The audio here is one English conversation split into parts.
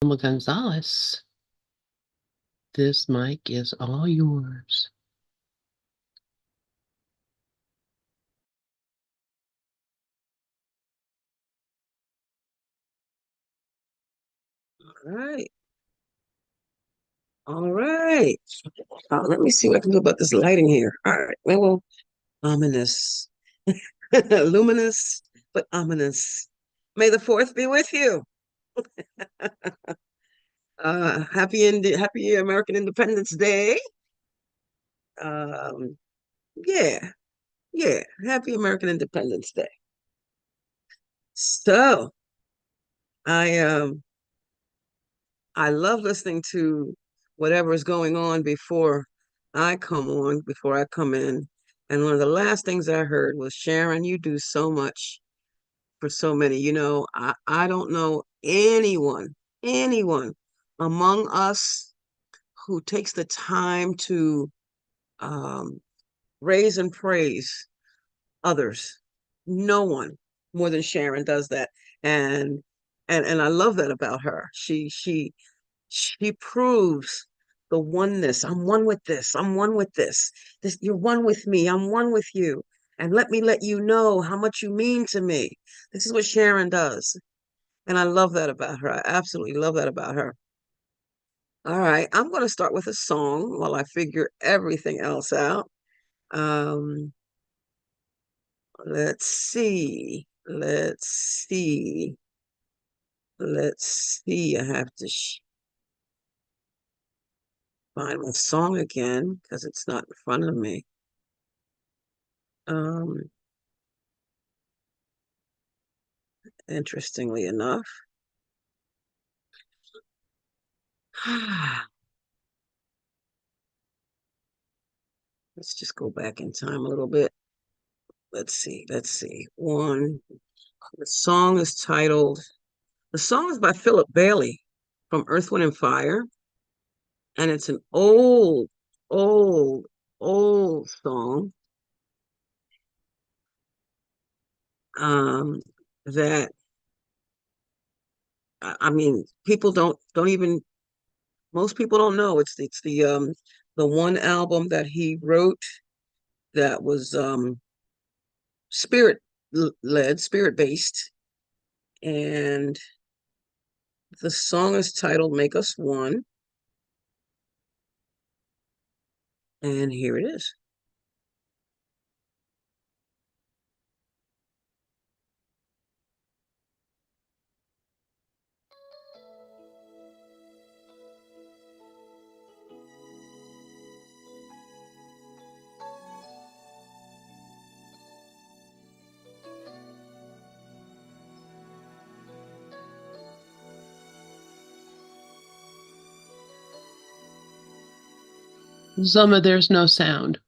Zulma Gonzalez. This mic is all yours. All right. All right. Let me see what I can do about this lighting here. All right. Well, ominous. Luminous, but ominous. May the fourth be with you. Happy American Independence Day. Um, yeah, yeah. Happy American Independence Day. So I I love listening to whatever is going on before I come in. And one of the last things I heard was, Sharon, you do so much for so many. I don't know anyone among us who takes the time to um, raise and praise others. No one more than Sharon does that. And and I love that about her. She proves the oneness. I'm one with this. I'm one with this. This you're one with me. I'm one with you. And let me let you know how much you mean to me. This is what Sharon does. And I love that about her. I absolutely love that about her. All right, I'm going to start with a song while I figure everything else out. Um, let's see. Let's see. I have to find my song again because it's not in front of me. Um, Interestingly enough. Let's just go back in time a little bit. Let's see. The song is titled, the song is by Philip Bailey from Earth, Wind, and Fire. And it's an old, old song um, that, I mean, people don't even, most people don't know. It's the one album that he wrote that was spirit led, spirit based. And the song is titled Make Us One. And here it is. Zulma, there's no sound.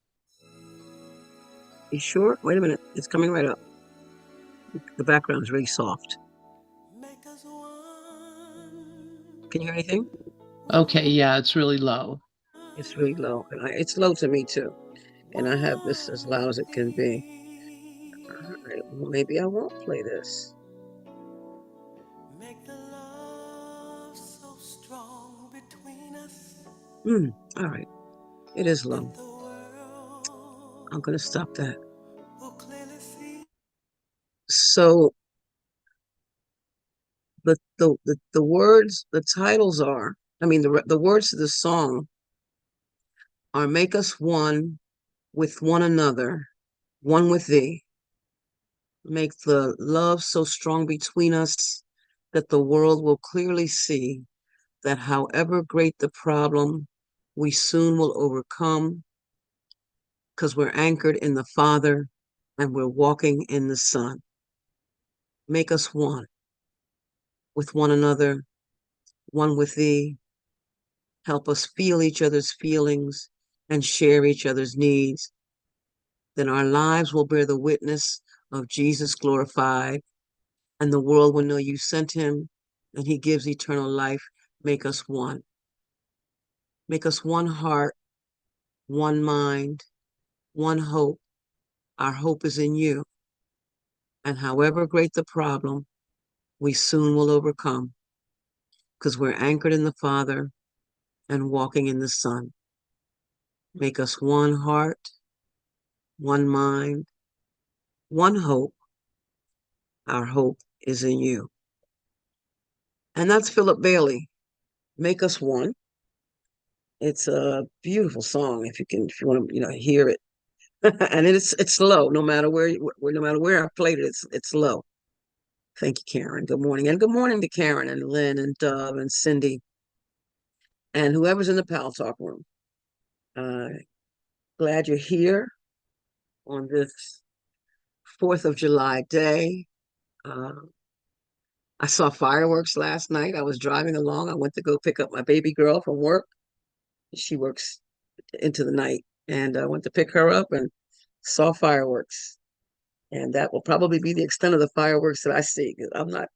You sure? Wait a minute. It's coming right up. The background is really soft. Can you hear anything? Okay, yeah, it's really low. It's really low. It's low to me too. And I have this as loud as it can be. All right, well, maybe I won't play this. All right, it is low. I'm gonna stop that. So the words, the titles are, I mean, the words to the song are make us one with one another, one with thee. Make the love so strong between us that the world will clearly see that however great the problem, we soon will overcome because we're anchored in the Father and we're walking in the Son. Make us one with one another, one with thee. Help us feel each other's feelings and share each other's needs. Then our lives will bear the witness of Jesus glorified, and the world will know you sent him and he gives eternal life. Make us one. Make us one heart, one mind, one hope. Our hope is in you. And however great the problem, we soon will overcome because we're anchored in the Father and walking in the Son. Make us one heart, one mind, one hope. Our hope is in you. And that's Philip Bailey. Make us one. It's a beautiful song if you want to, hear it. And it's slow, no matter where I played it, it's slow. Thank you, Karen. Good morning. And good morning to Karen and Lynn and Dove and Cindy and whoever's in the Pal Talk room. Glad you're here on this 4th of July day. Uh, I saw fireworks last night. I was driving along. I went to go pick up my baby girl from work. She works into the night. And I went to pick her up and saw fireworks. And that will probably be the extent of the fireworks that I see. 'Cause I'm not,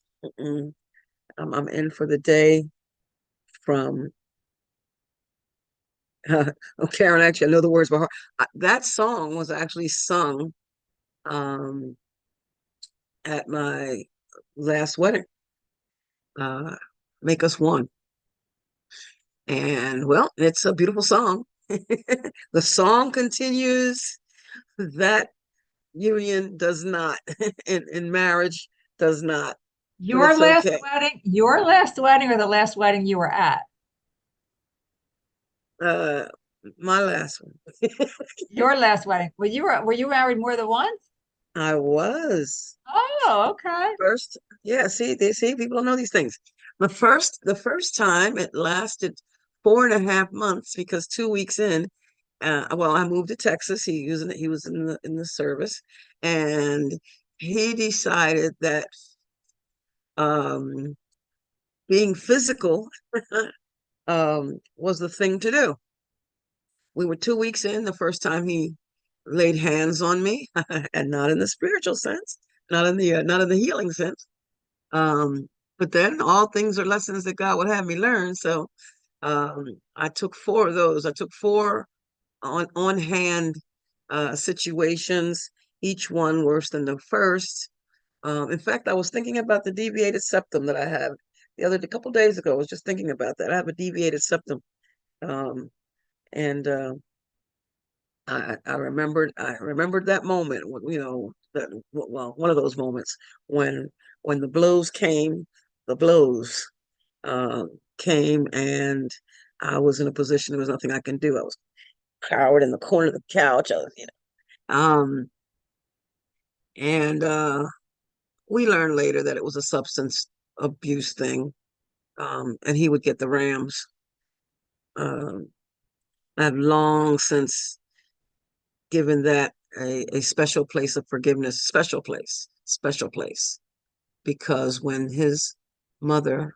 I'm in for the day from, oh, Karen, actually, I know the words by heart. That song was actually sung um, at my last wedding, uh, Make Us One. And well, it's a beautiful song. The song continues. That union does not, in marriage does not, but Your it's last okay. wedding, your last wedding or the last wedding you were at? Uh, my last one. Your last wedding. Were you married more than once? I was Oh, okay. first. Yeah, see, people don't know these things. The first time it lasted 4.5 months because 2 weeks in, well, I moved to Texas. He was in the service, and he decided that um, being physical was the thing to do. We were 2 weeks in the first time he laid hands on me, and not in the spiritual sense, not in the healing sense. Um, but then all things are lessons that God would have me learn. So I took four of those. I took four on hand situations, each one worse than the first. In fact, I was thinking about the deviated septum that I have. A couple days ago, I was just thinking about that. I have a deviated septum, um, and I remembered that moment. Well, one of those moments when when the blows came, the blows uh, came, and I was in a position there was nothing I can do. I was cowered in the corner of the couch. And we learned later that it was a substance abuse thing, and he would get the Rams. Um, I've long since given that a special place of forgiveness, special place, because when his mother,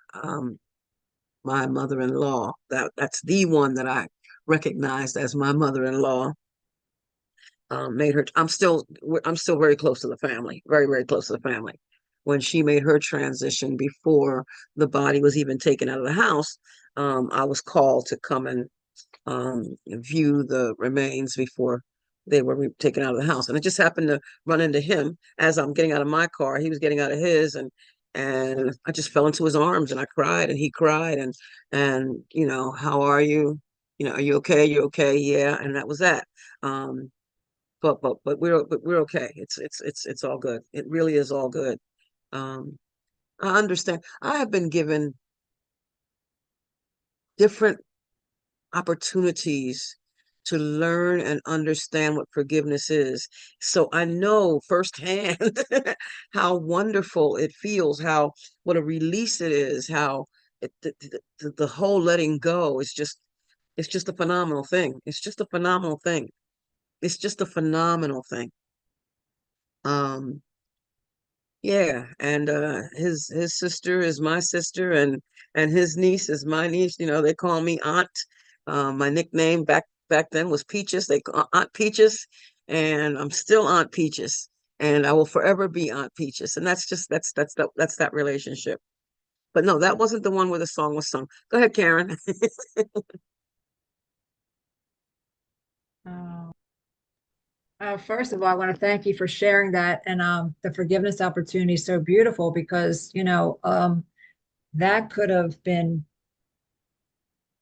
my mother-in-law, that's the one that I recognized as my mother-in-law, made her. I'm still very close to the family, very very close to the family. When she made her transition before the body was even taken out of the house, I was called to come and view the remains before they were taken out of the house. And I just happened to run into him as I'm getting out of my car. He was getting out of his, and I just fell into his arms and I cried and he cried and how are you? Are you okay? You okay? Yeah. And that was that. Um, but we're okay. It's all good. It really is all good. Um, I understand. I have been given different opportunities to learn and understand what forgiveness is. So I know firsthand how wonderful it feels, how what a release it is, how the whole letting go is just a phenomenal thing. It's just a phenomenal thing. It's just a phenomenal thing. Um, Yeah, and his sister is my sister, and his niece is my niece. They call me Aunt. My nickname back then was Peaches. They call Aunt Peaches, and I'm still Aunt Peaches, and I will forever be Aunt Peaches. And that's that relationship. But no, that wasn't the one where the song was sung. Go ahead, Karen. Oh. First of all, I want to thank you for sharing that, and the forgiveness opportunity is so beautiful because that could have been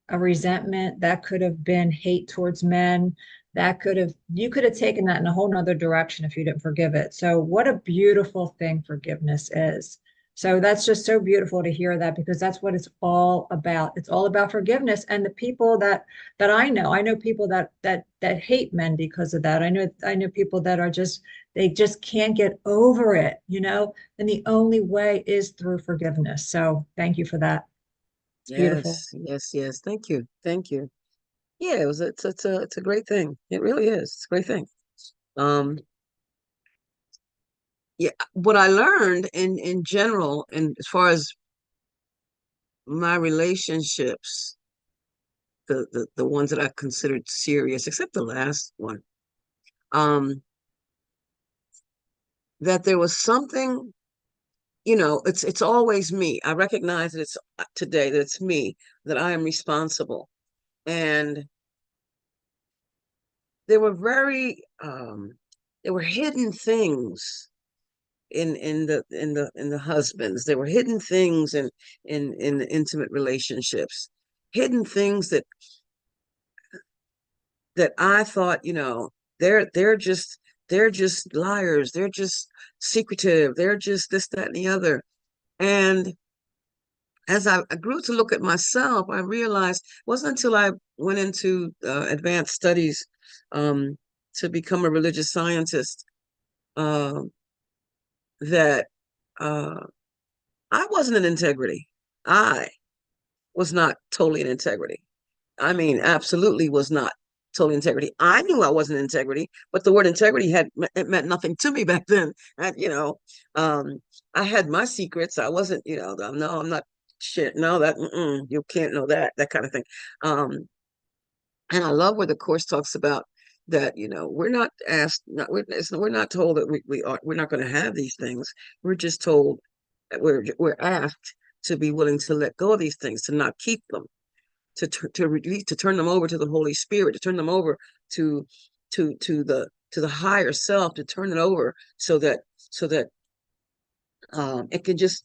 a resentment, that could have been hate towards men, that could have, you could have taken that in a whole nother direction if you didn't forgive it. So what a beautiful thing forgiveness is. So that's just so beautiful to hear that, because that's what it's all about. It's all about forgiveness. And the people that I know people that hate men because of that. I know people that are just, they just can't get over it, you know, and the only way is through forgiveness. So thank you for that. It's beautiful. Yes, yes, yes. Thank you. Thank you. Yeah, it's a great thing. It really is. It's a great thing. Um, yeah, what I learned in general, and as far as my relationships, the ones that I considered serious, except the last one, um, that there was something, it's always me. I recognize that it's today that it's me, that I am responsible. And there were there were hidden things in the husbands. There were hidden things in the intimate relationships, hidden things that I thought, they're just liars, they're just secretive, they're just this, that, and the other. And as I grew to look at myself, I realized it wasn't until I went into advanced studies um, to become a religious scientist uh, that uh, I wasn't in integrity. I was not totally in integrity. I mean, absolutely was not totally integrity. I knew I wasn't in integrity, but the word integrity it meant nothing to me back then. Um, I had my secrets. I wasn't, no, I'm not shit. No, you can't know that kind of thing. Um, and I love where the course talks about that, we're not asked, we're not told that we're not going to have these things. We're just told that we're asked to be willing to let go of these things, to not keep them, to release, to turn them over to the Holy Spirit, to turn them over to the higher self, to turn it over so that it can just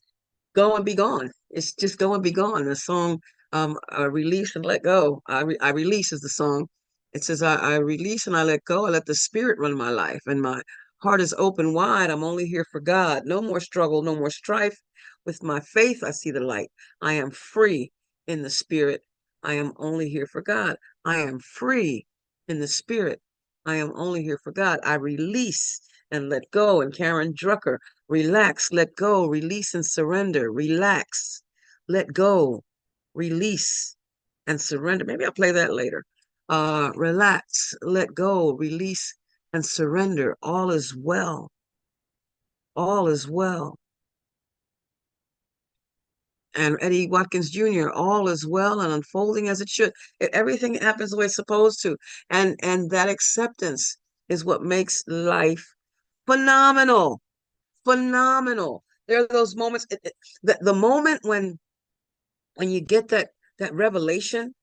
go and be gone. It's just go and be gone. The song, Release and Let Go. I release is the song. It says, I release and I let go. I let the Spirit run my life, and my heart is open wide. I'm only here for God. No more struggle, no more strife. With my faith, I see the light. I am free in the Spirit. I am only here for God. I am free in the Spirit. I am only here for God. I release and let go. And Karen Drucker, relax, let go, release and surrender. Relax, let go, release and surrender. Maybe I'll play that later. Relax, let go, release and surrender. All is well. All is well. And Eddie Watkins Jr., all is well and unfolding as it should. Everything happens the way it's supposed to. And that acceptance is what makes life phenomenal. Phenomenal. There are those moments, the moment when you get that revelation,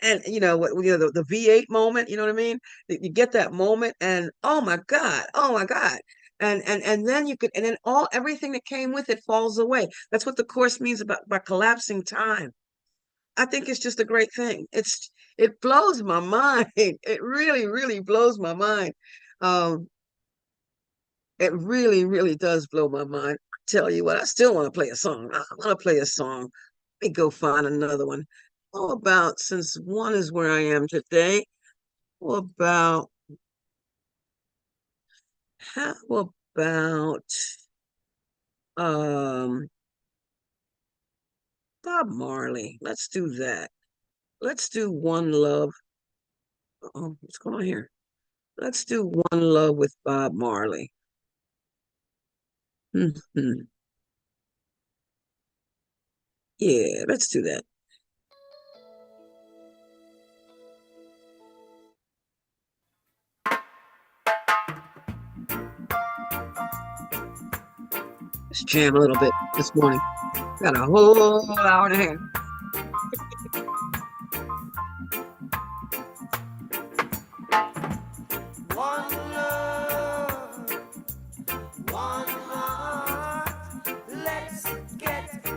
and the V8 moment, you know what I mean? You get that moment, and oh my God, oh my God. And then everything that came with it falls away. That's what the course means about by collapsing time. I think it's just a great thing. It blows my mind. It really, really blows my mind. Um, It really, really does blow my mind. Tell you what, I still want to play a song. I want to play a song. Let me go find another one. How about, since one is where I am today, how about, how about um Bob Marley? Let's do that. Let's do One Love. Oh, what's going on here? Let's do One Love with Bob Marley. Hmm. Yeah, let's do that. Let's jam a little bit this morning. Got a whole hour and a half. One love, one heart. Let's get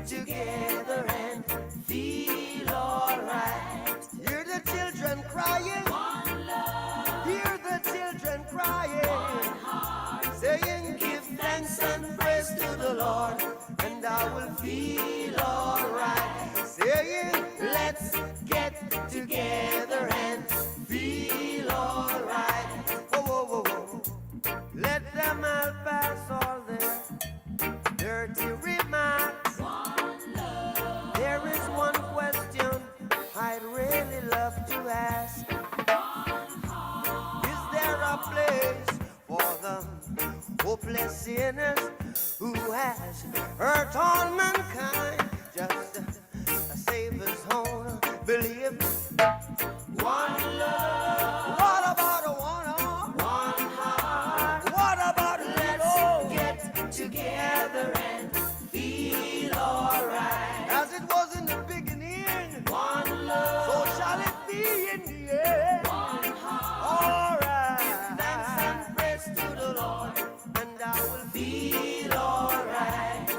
There is one question I'd really love to ask. Is there a place for the hopeless sinners who has hurt all mankind? Just a Savior's own belief. One love. What about a one heart? What about let's get together and feel alright? As it was in the beginning, one love. So shall it be in the end. One heart. Alright. Thanks and praise to the Lord, and I will feel alright.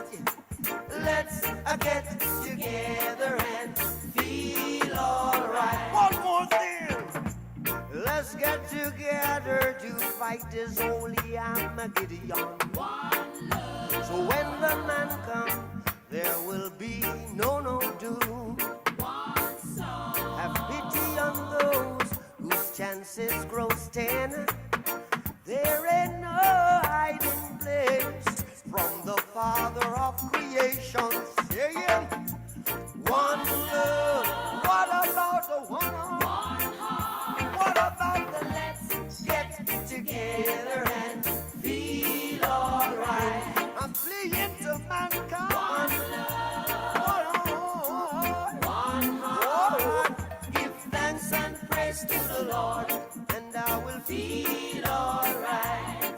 Let's get together and feel alright. One more thing. Let's get together to fight this holy Armageddon. So when the man comes, there will be no doom. Have pity on those whose chances grow thin. There ain't no hiding place from the Father of creation. Saying, one love. What about the one? What about the let's get together and feel alright? I'm fleeing to mankind. One heart. Give thanks and praise to the Lord, and I will feel alright.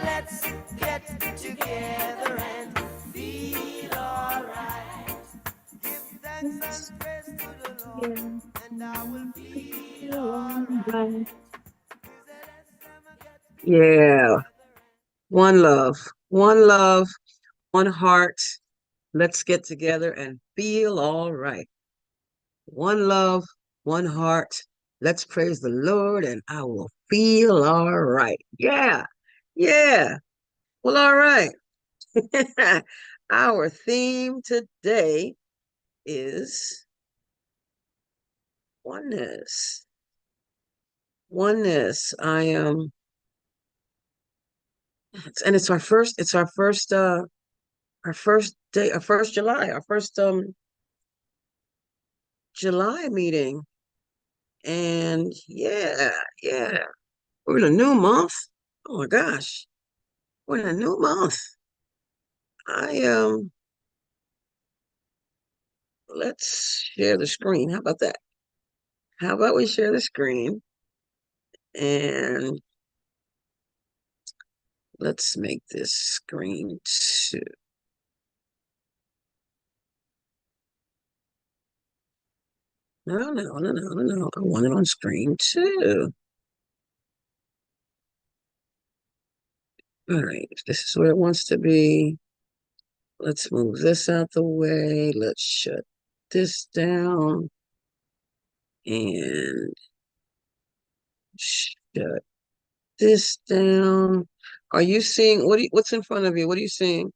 Let's get together and feel alright. Give thanks and praise to the Lord, and I will feel alright. Yeah. One love, one heart. Let's get together and feel all right. One love, one heart. Let's praise the Lord and I will feel all right. Yeah. Yeah. Well, all right. Our theme today is oneness. Oneness. And it's our first day, our first July, our first July meeting. And yeah, we're in a new month. Oh my gosh, we're in a new month. Let's share the screen. How about that? How about we share the screen and let's make this screen 2. No. I want it on screen 2. All right, if this is where it wants to be. Let's move this out the way. Let's shut this down and shut this down. Are you seeing what's in front of you? What are you seeing?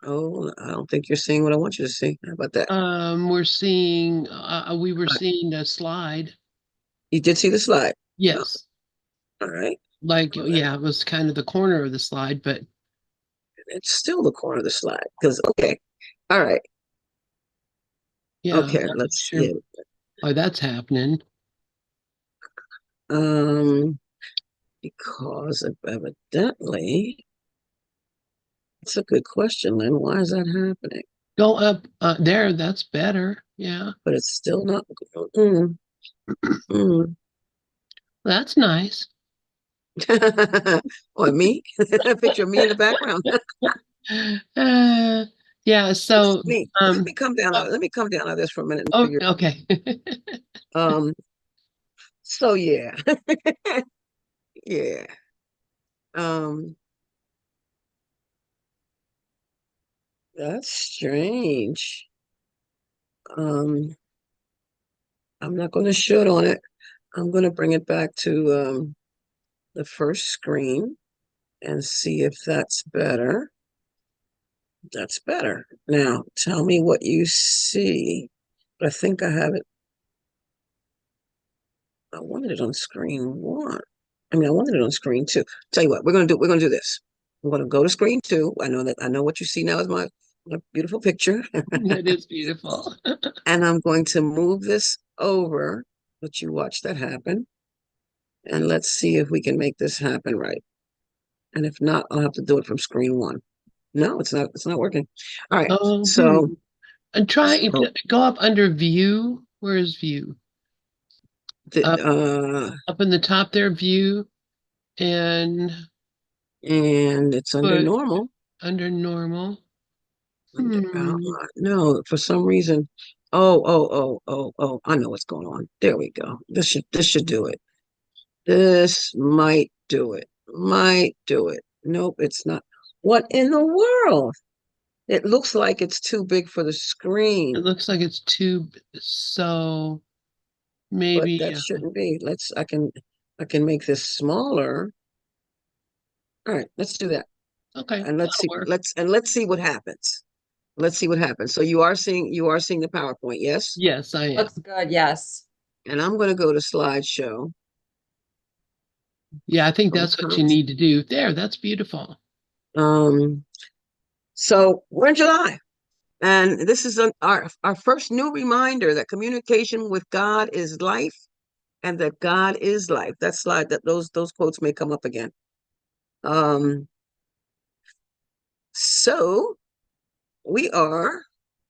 Oh, I don't think you're seeing what I want you to see. How about that? We're seeing, we were All right. seeing a slide. You did see the slide. Oh, Yes. all right. Like, Well, yeah, it was kind of the corner of the slide, but it's still the corner of the slide because okay. All right. yeah, Okay, I'm not let's sure see. why that's happening. Because evidently it's a good question, Lynn. Why is that happening? Go up there, that's better. Yeah. But it's still not. Mm. That's nice. Or me? A picture of me in the background. Yeah, so Me. Let me come down. Let me come down on this for a minute and oh, figure. okay. So yeah. Yeah. Um, that's strange. I'm not going to shoot on it. I'm going to bring it back to the first screen and see if that's better. That's better. Now, tell me what you see. I think I have it. I wanted it on screen 1. I mean, I wanted it on screen 2. Tell you what, we're gonna do this. I'm gonna go to screen 2. I know what you see now is my A beautiful picture. That is beautiful. And I'm going to move this over, let you watch that happen. And let's see if we can make this happen right. And if not, I'll have to do it from screen one. No, it's not working. All right. Oh, So, and try so go up under view. Where is view? the, Up in the top there, view, and and it's under put normal. under normal. Under Hmm. outline. No, for some reason. Oh, I know what's going on. There we go. This should do it. This might do it. Might do it. Nope, it's not. What in the world? It looks like it's too big for the It screen, looks like it's too so but maybe that shouldn't be. I can make this smaller. All right, let's do that. okay, And let's that'll see, work. let's see what happens. Let's see what happens. So you are seeing the PowerPoint, yes? Yes, I am. Looks good, yes. And I'm going to go to slideshow. Yeah, I think Oh, that's what you need to do. There, that's beautiful. Um, so we're in July, and this is our first new reminder that communication with God is life, and that God is life. That slide, that those quotes may come up again. So we are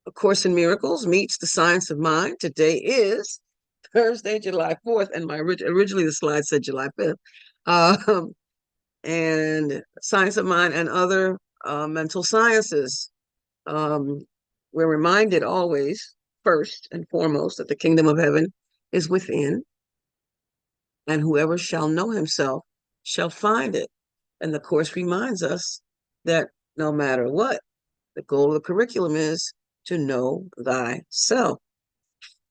A Course in Miracles meets the Science of Mind. Today is Thursday, July 4th, and originally the slide said July 5th. And Science of Mind and other mental sciences. We're reminded always, first and foremost, that the kingdom of heaven is within, and whoever shall know himself shall find it. And the Course reminds us that no matter what, the goal of the curriculum is to know thyself.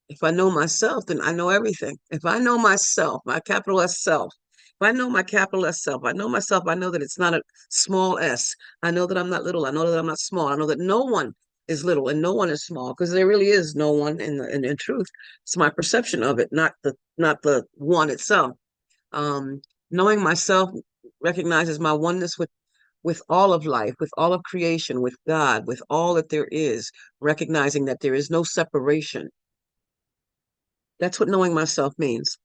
If I know myself, then I know everything. If I know myself, my capital S self, if I know my capital S self, I know myself, I know that it's not a small s. I know that I'm not little. I know that I'm not small. I know that no one is little and no one is small, because there really is no one in truth. It's my perception of it, not the one itself. Um, Knowing myself recognizes my oneness with all of life, with all of creation, with God, with all that there is, recognizing that there is no separation. That's what knowing myself means.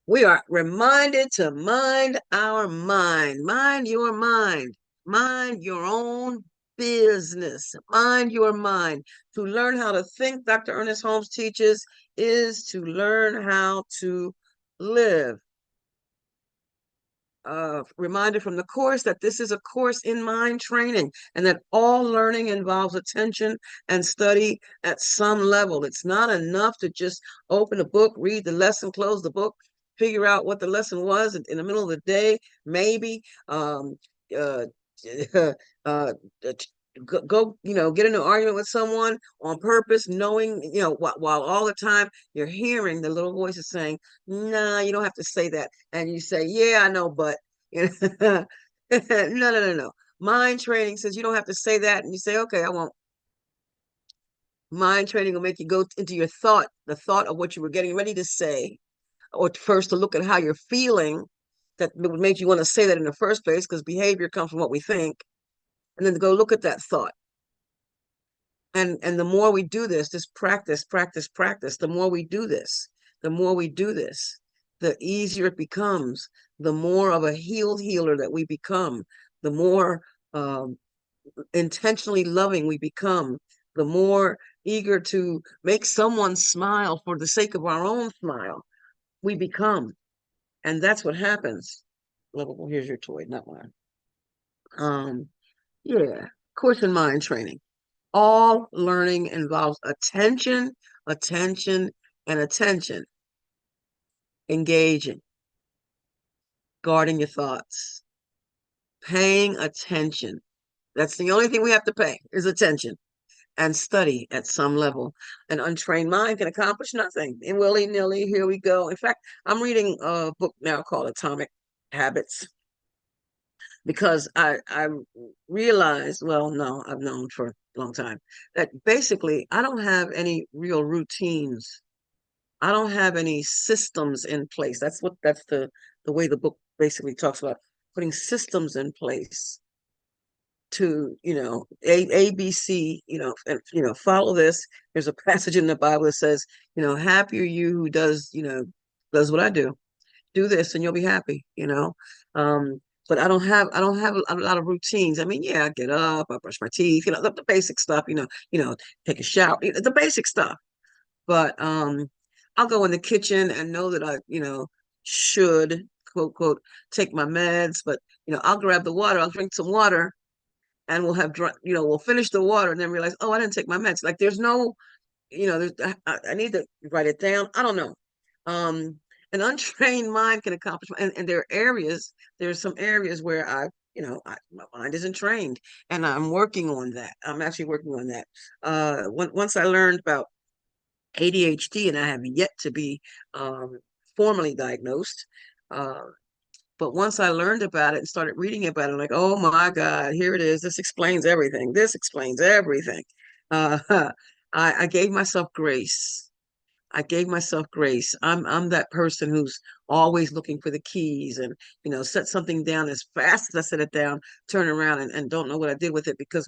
We are reminded to mind our mind. Mind your mind. Mind your own business. Mind your mind. To learn how to think, Dr. Ernest Holmes teaches, is to learn how to live. Reminder from the Course that this is a course in mind training, and that all learning involves attention and study at some level. It's not enough to just open a book, read the lesson, close the book, figure out what the lesson was in the middle of the day, maybe uh, uh, go, get in an argument with someone on purpose, knowing, while all the time you're hearing the little voices saying, "Nah, you don't have to say that," and you say, "Yeah, I know, but," no, no. Mind training says you don't have to say that, and you say, "Okay, I won't." Mind training will make you go into your thought, the thought of what you were getting ready to say, or first to look at how you're feeling. That would make you want to say that in the first place, because behavior comes from what we think, and then to go look at that thought. And the more we do this practice, the more we do this, the easier it becomes, the more of a healed healer that we become, the more intentionally loving we become, the more eager to make someone smile for the sake of our own smile we become. And that's what happens. Well, here's your toy, not mine. Yeah, Course in Mind training. All learning involves attention, attention, and attention. Engaging, guarding your thoughts, paying attention. That's the only thing we have to pay, is attention, and study at some level. An untrained mind can accomplish nothing. And willy-nilly, here we go. In fact, I'm reading a book now called Atomic Habits, because I realized, well, no, I've known for a long time, that basically I don't have any real routines. I don't have any systems in place. That's the way the book basically talks about putting systems in place. to, ABC, and, follow this. There's a passage in the Bible that says, happy are you who does what I do. Do this and you'll be happy, but I don't have a lot of routines. I mean, yeah, I get up, I brush my teeth, the basic stuff, take a shower, the basic stuff. But I'll go in the kitchen and know that I, should quote quote take my meds, but I'll grab the water, I'll drink some water, and we'll have drunk, we'll finish the water and then realize, oh, I didn't take my meds. Like there's no, I need to write it down. I don't know. An untrained mind can accomplish, and there's some areas where my mind isn't trained, and I'm working on that. I'm actually working on that. Once I learned about ADHD, and I have yet to be formally diagnosed. But once I learned about it and started reading about it, I'm like, oh my God, here it is. This explains everything. This explains everything. I gave myself grace. I gave myself grace. I'm that person who's always looking for the keys and, set something down as fast as I set it down, turn around and don't know what I did with it because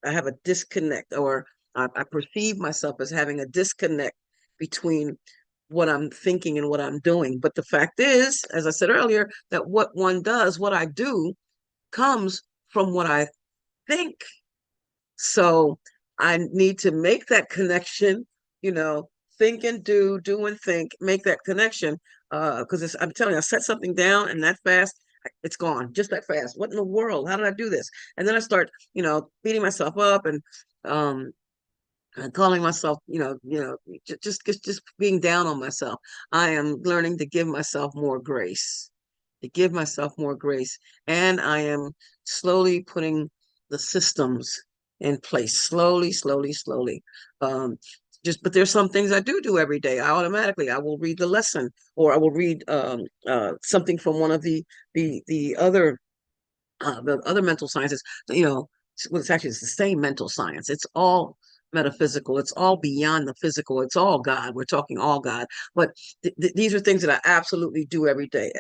I have a disconnect, or I perceive myself as having a disconnect between what I'm thinking and what I'm doing. But the fact is, as I said earlier, that what one does, what I do, comes from what I think. So I need to make that connection, think and do and think, make that connection. Because I'm telling you, I set something down and that fast, it's gone just that fast. What in the world? How did I do this? And then I start, beating myself up and calling myself, just being down on myself. I am learning to give myself more grace, and I am slowly putting the systems in place, slowly. But there's some things I do every day. I will read the lesson, or I will read something from one of the other mental sciences. It's the same mental science. It's all metaphysical. It's all beyond the physical. It's all God. We're talking all God. But these are things that I absolutely do every day.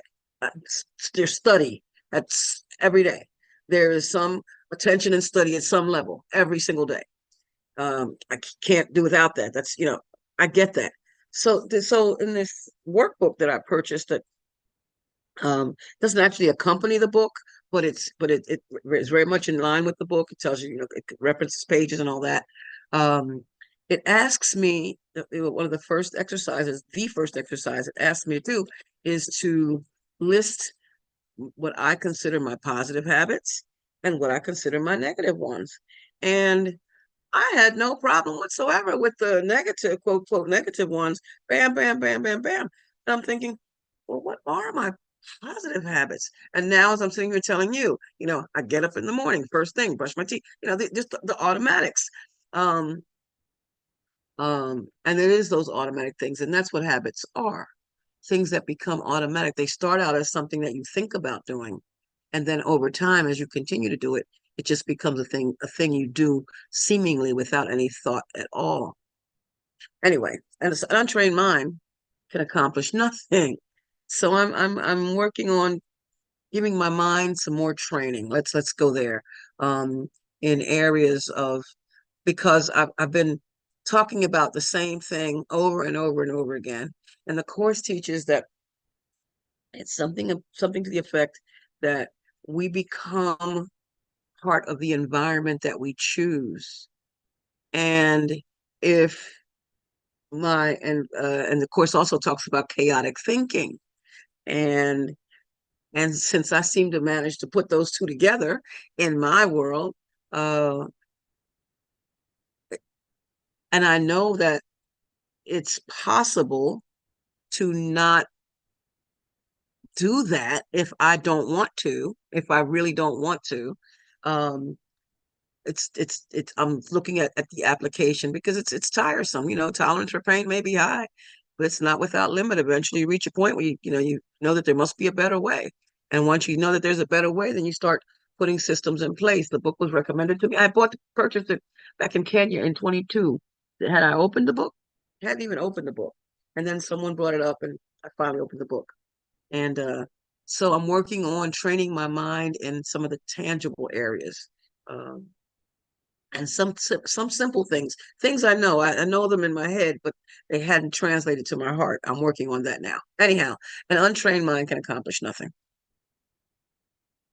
There's study. That's every day. There is some attention and study at some level every single day. I can't do without that. That's, I get that. So in this workbook that I purchased that doesn't actually accompany the book, but it is very much in line with the book. It tells you, it references pages and all that. It asks me, one of the first exercises it asks me to do is to list what I consider my positive habits and what I consider my negative ones. And I had no problem whatsoever with the negative, quote, quote, negative ones. Bam, bam, bam, bam, bam. And I'm thinking, well, what are my positive habits? And now, as I'm sitting here telling you, I get up in the morning, first thing, brush my teeth, just the automatics. And it is those automatic things. And that's what habits are. Things that become automatic. They start out as something that you think about doing. And then over time, as you continue to do it, it just becomes a thing you do seemingly without any thought at all. Anyway, and an untrained mind can accomplish nothing. So I'm working on giving my mind some more training. Let's go there. In areas of, because I've been talking about the same thing over and over and over again. And the course teaches that it's something to the effect that we become part of the environment that we choose. And if and the course also talks about chaotic thinking. And since I seem to manage to put those two together in my world, and I know that it's possible to not do that if I don't want to, if I really don't want to. I'm looking at the application because it's tiresome. Tolerance for pain may be high, but it's not without limit. Eventually you reach a point where you know that there must be a better way. And once you know that there's a better way, then you start putting systems in place. The book was recommended to me. I purchased it back in Kenya in 22. Had I opened the book? I hadn't even opened the book. And then someone brought it up and I finally opened the book. And so I'm working on training my mind in some of the tangible areas. And some simple things I know. I know them in my head, but they hadn't translated to my heart. I'm working on that now. Anyhow, an untrained mind can accomplish nothing.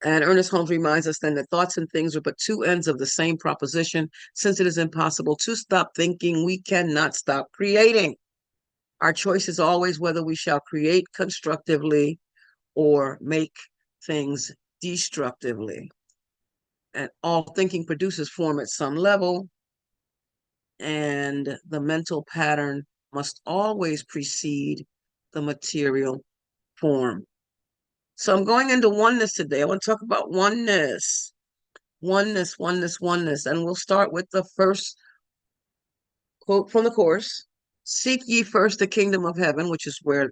And Ernest Holmes reminds us then that thoughts and things are but two ends of the same proposition. Since it is impossible to stop thinking, we cannot stop creating. Our choice is always whether we shall create constructively or make things destructively. And all thinking produces form at some level, and the mental pattern must always precede the material form. So I'm going into oneness today. I want to talk about oneness. Oneness, oneness, oneness. And we'll start with the first quote from the Course. Seek ye first the kingdom of heaven, which is where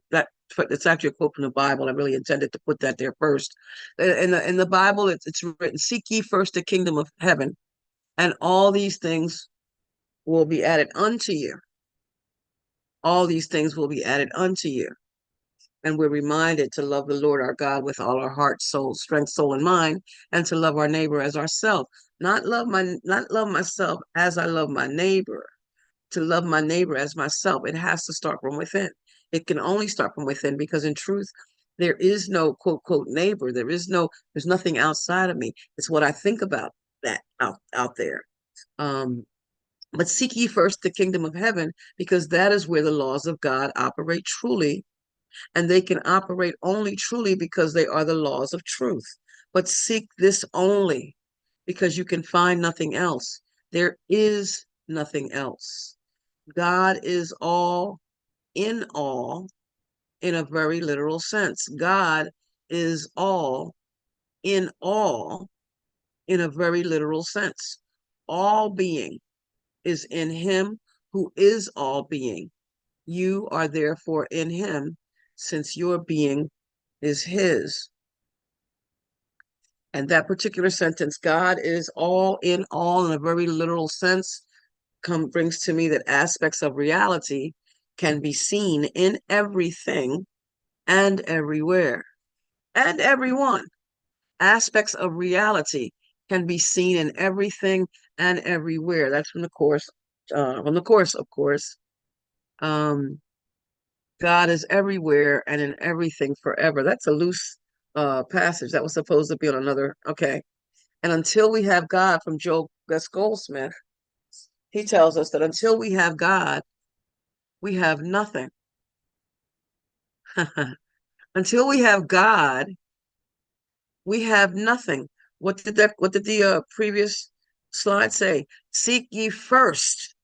it's actually a quote from the Bible. I really intended to put that there first. In the Bible, it's written, seek ye first the kingdom of heaven, and all these things will be added unto you. All these things will be added unto you. And we're reminded to love the Lord our God with all our heart, soul, strength, soul, and mind, and to love our neighbor as ourselves. Not love myself as I love my neighbor. To love my neighbor as myself, it has to start from within. It can only start from within, because in truth, there is no quote, quote, neighbor. There's nothing outside of me. It's what I think about that out there. But seek ye first the kingdom of heaven, because that is where the laws of God operate truly. And they can operate only truly because they are the laws of truth. But seek this only, because you can find nothing else. There is nothing else. God is all in a very literal sense. God is all in a very literal sense. All being is in him who is all being. You are therefore in him, since your being is his. And that particular sentence, God is all in a very literal sense, brings to me that aspects of reality can be seen in everything and everywhere and everyone. Aspects of reality can be seen in everything and everywhere. That's from the Course. Of course. God is everywhere and in everything forever. That's a loose passage. That was supposed to be on another. Okay. And until we have God, from Joe Gus Goldsmith, he tells us that until we have God, we have nothing. Until we have God, we have nothing. What did the previous slide say? Seek ye first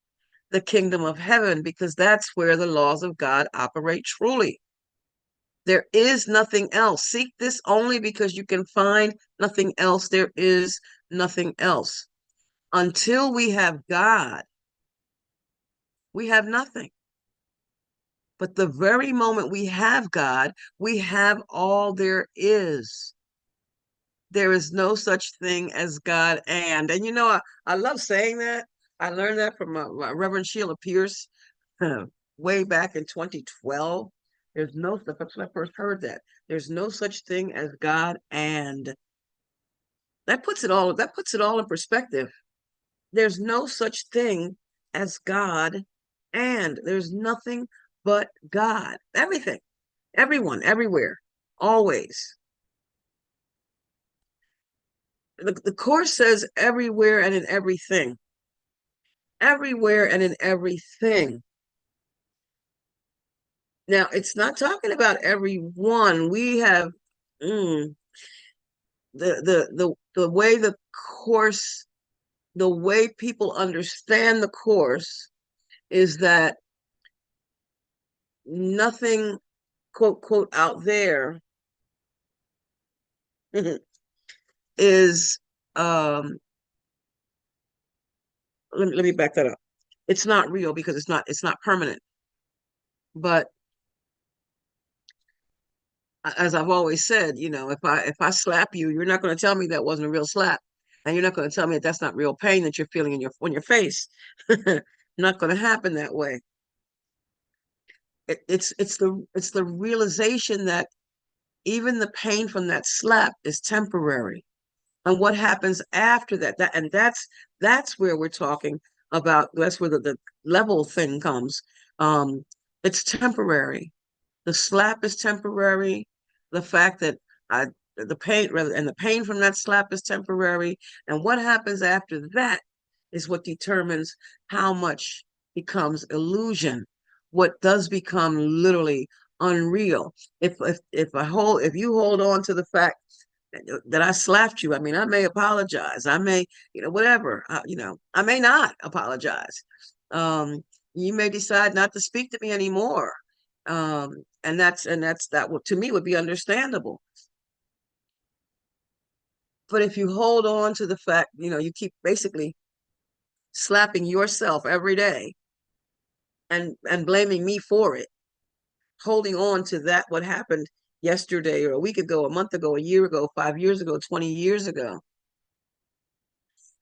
the kingdom of heaven, because that's where the laws of God operate truly. There is nothing else. Seek this only, because you can find nothing else. There is nothing else. Until we have God, we have nothing. But the very moment we have God, we have all there is. There is no such thing as God and you know, I love saying that. I learned that from Reverend Sheila Pierce way back in 2012. That's when I first heard that. There's no such thing as God and. That puts it all in perspective. There's no such thing as God and. There's nothing but God. Everything, everyone, everywhere, always. The Course says everywhere and in everything. Everywhere and in everything. Now, it's not talking about everyone. We have the way the Course, the way people understand the Course is that nothing, quote, quote, out there is, let me back that up. It's not real, because it's not permanent. But as I've always said, you know, if I slap you, you're not going to tell me that wasn't a real slap, and you're not going to tell me that that's not real pain that you're feeling on your face. Not going to happen that way. It's the realization that even the pain from that slap is temporary And what happens after that? That's where we're talking about. That's where the level thing comes. It's temporary. The slap is temporary. The fact that the pain rather and the pain from that slap is temporary. And what happens after that is what determines how much becomes illusion. What does become literally unreal. If you hold on to the fact that I slapped you, I mean, I may apologize. I may, whatever, I may not apologize. You may decide not to speak to me anymore. And that would, to me, would be understandable. But if you hold on to the fact, you keep basically slapping yourself every day and blaming me for it, holding on to that, what happened yesterday or a week ago, a month ago, a year ago, 5 years ago, 20 years ago.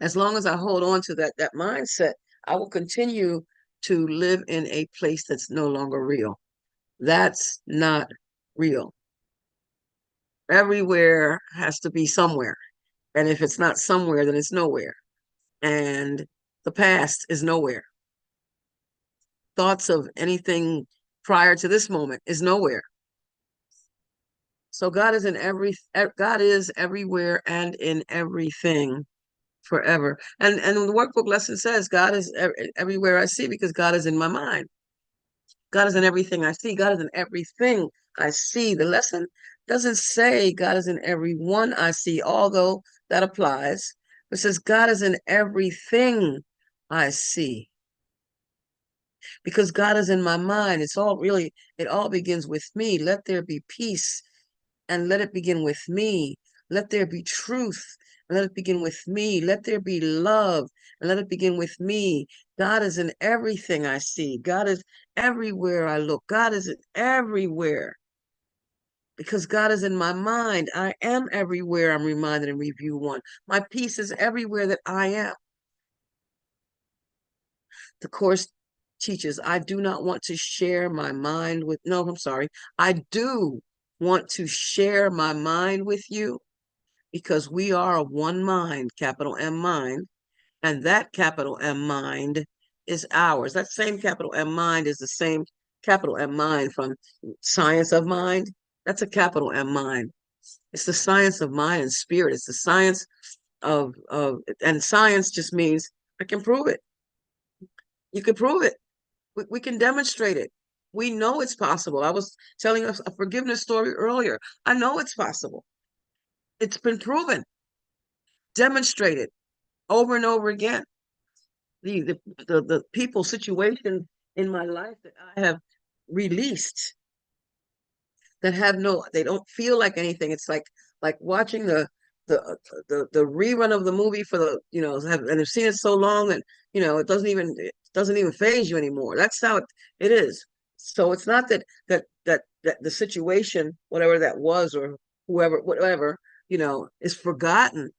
As long as I hold on to that mindset, I will continue to live in a place that's no longer real. That's not real. Everywhere has to be somewhere. And if it's not somewhere, then it's nowhere. And the past is nowhere. Thoughts of anything prior to this moment is nowhere. So God is everywhere and in everything forever. And the workbook lesson says God is everywhere I see, because God is in my mind. God is in everything I see. God is in everything I see. The lesson doesn't say God is in everyone I see, although that applies. It says God is in everything I see, because God is in my mind. It all begins with me. Let there be peace, and let it begin with me. Let there be truth, and let it begin with me. Let there be love, and let it begin with me. God is in everything I see. God is everywhere I look. God is everywhere, because God is in my mind. I am everywhere I'm reminded in Review 1. My peace is everywhere that I am. The Course teaches, I do not want to share my mind with, no, I'm sorry. I do want to share my mind with you, because we are a one mind, capital M mind, and that capital M mind is ours. That same capital M mind is the same capital M mind from Science of Mind. That's a capital M mind. It's the science of mind and spirit. It's the science and science just means I can prove it. You can prove it. We can demonstrate it. We know it's possible. I was telling us a forgiveness story earlier. I know it's possible. It's been proven, demonstrated over and over again. The people, situations in my life that I have released that they don't feel like anything. It's like watching the rerun of the movie for and have seen it so long that it doesn't even faze you anymore. That's how it is. So it's not that the situation, whatever that was, or whatever, is forgotten.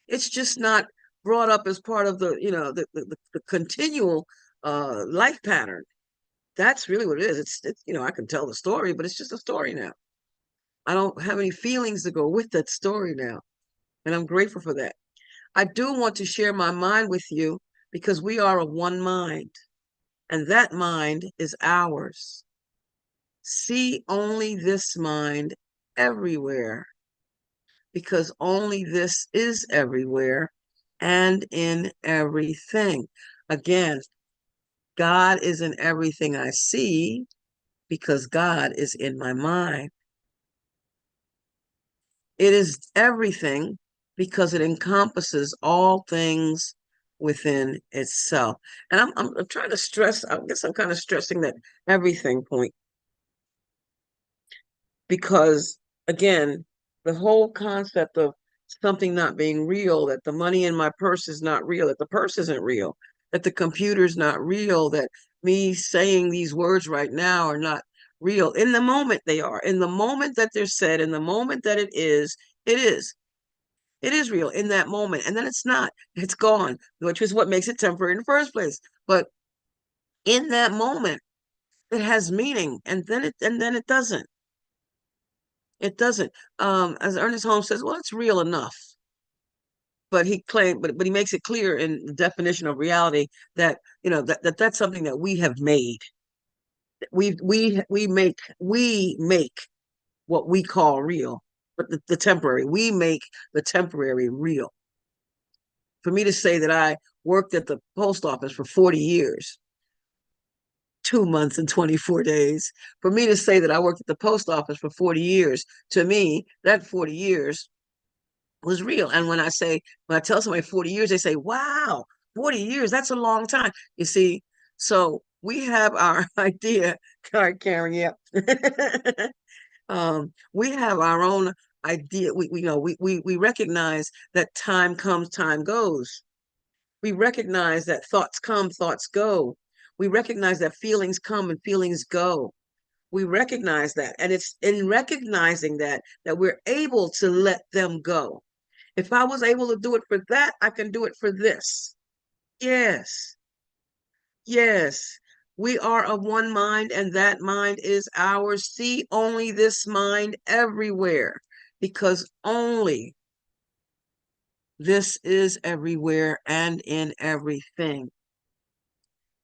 It's just not brought up as part of the continual life pattern. That's really what it is. It's I can tell the story, but it's just a story now. I don't have any feelings to go with that story now, and I'm grateful for that. I do want to share my mind with you, because we are of one mind, and that mind is ours. See only this mind everywhere, because only this is everywhere and in everything. Again, God is in everything I see, because God is in my mind. It is everything because it encompasses all things within itself. And I'm trying to stress, I guess I'm kind of stressing that everything point, because again, the whole concept of something not being real, that the money in my purse is not real, that the purse isn't real, that the computer's not real, that me saying these words right now are not real. In the moment they are. In the moment that they're said, in the moment that it is, it is. It is real in that moment. And then it's not. It's gone, which is what makes it temporary in the first place. But in that moment, it has meaning, and then it doesn't. It doesn't. As Ernest Holmes says, well, it's real enough. but he claimed, but he makes it clear in the definition of reality that, you know, that's something that we have made. We make what we call real, but the temporary. We make the temporary real. For me to say that I worked at the post office for 40 years, 2 months and 24 days, for me to say that I worked at the post office for 40 years, to me, that 40 years was real. And when I tell somebody 40 years, they say, wow, 40 years, that's a long time. You see, so we have our idea, Karen, yeah. We have our own idea. We recognize that time comes, time goes. We recognize that thoughts come, thoughts go. We recognize that feelings come and feelings go. We recognize that. And it's in recognizing that we're able to let them go. If I was able to do it for that, I can do it for this. Yes. Yes. We are of one mind, and that mind is ours. See only this mind everywhere, because only this is everywhere and in everything.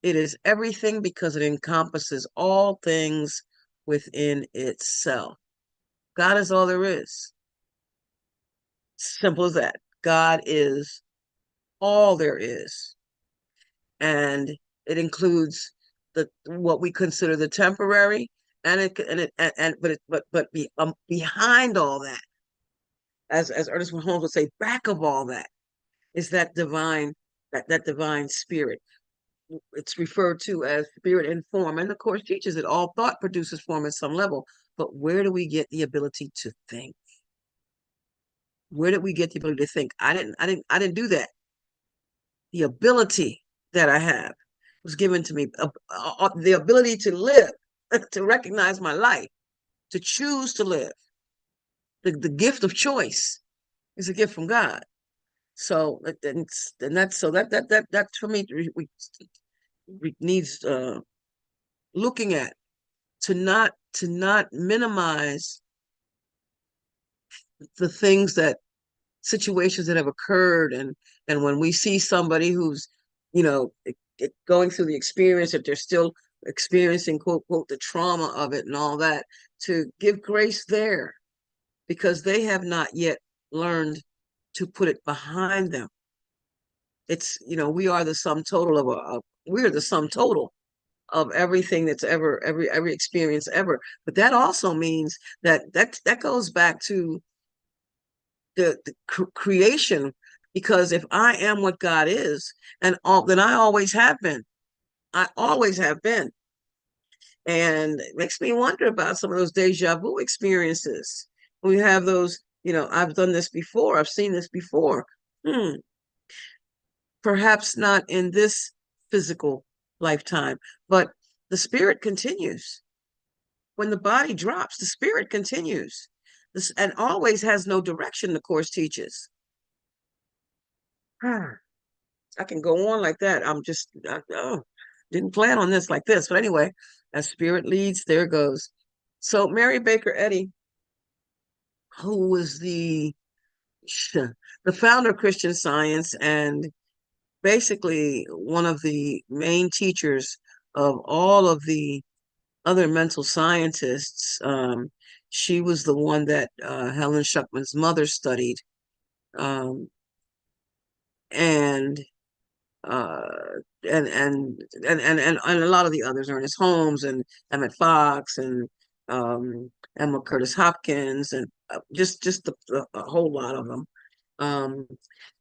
It is everything because it encompasses all things within itself. God is all there is. Simple as that. God is all there is. And it includes what we consider the temporary, but behind all that, as Ernest Holmes would say, back of all that is that divine spirit. It's referred to as spirit and form, and the Course teaches that all thought produces form at some level. But where do we get the ability to think? Where did we get the ability to think? I didn't do that. The ability that I have was given to me. The ability to live, to recognize my life, to choose to live. The gift of choice is a gift from God. So that for me needs looking at, to not minimize the things, that situations that have occurred, and when we see somebody who's, you know, going through the experience, that they're still experiencing, quote the trauma of it and all that, to give grace there, because they have not yet learned to put it behind them. It's, we are the sum total we're the sum total of everything that's ever, every experience ever. But that also means that goes back to the creation, because if I am what God is, then I always have been. I always have been. And it makes me wonder about some of those deja vu experiences. We have those, I've done this before, I've seen this before. Perhaps not in this physical lifetime, but the spirit continues. When the body drops, the spirit continues. And always has no direction, the Course teaches. I can go on like that. Didn't plan on this like this. But anyway, as spirit leads, there goes. So Mary Baker Eddy, who was the founder of Christian Science, and basically one of the main teachers of all of the other mental scientists. She was the one that Helen Schuckman's mother studied, and a lot of the others, Ernest Holmes and Emmett Fox and Emma Curtis Hopkins, and just a whole lot of them.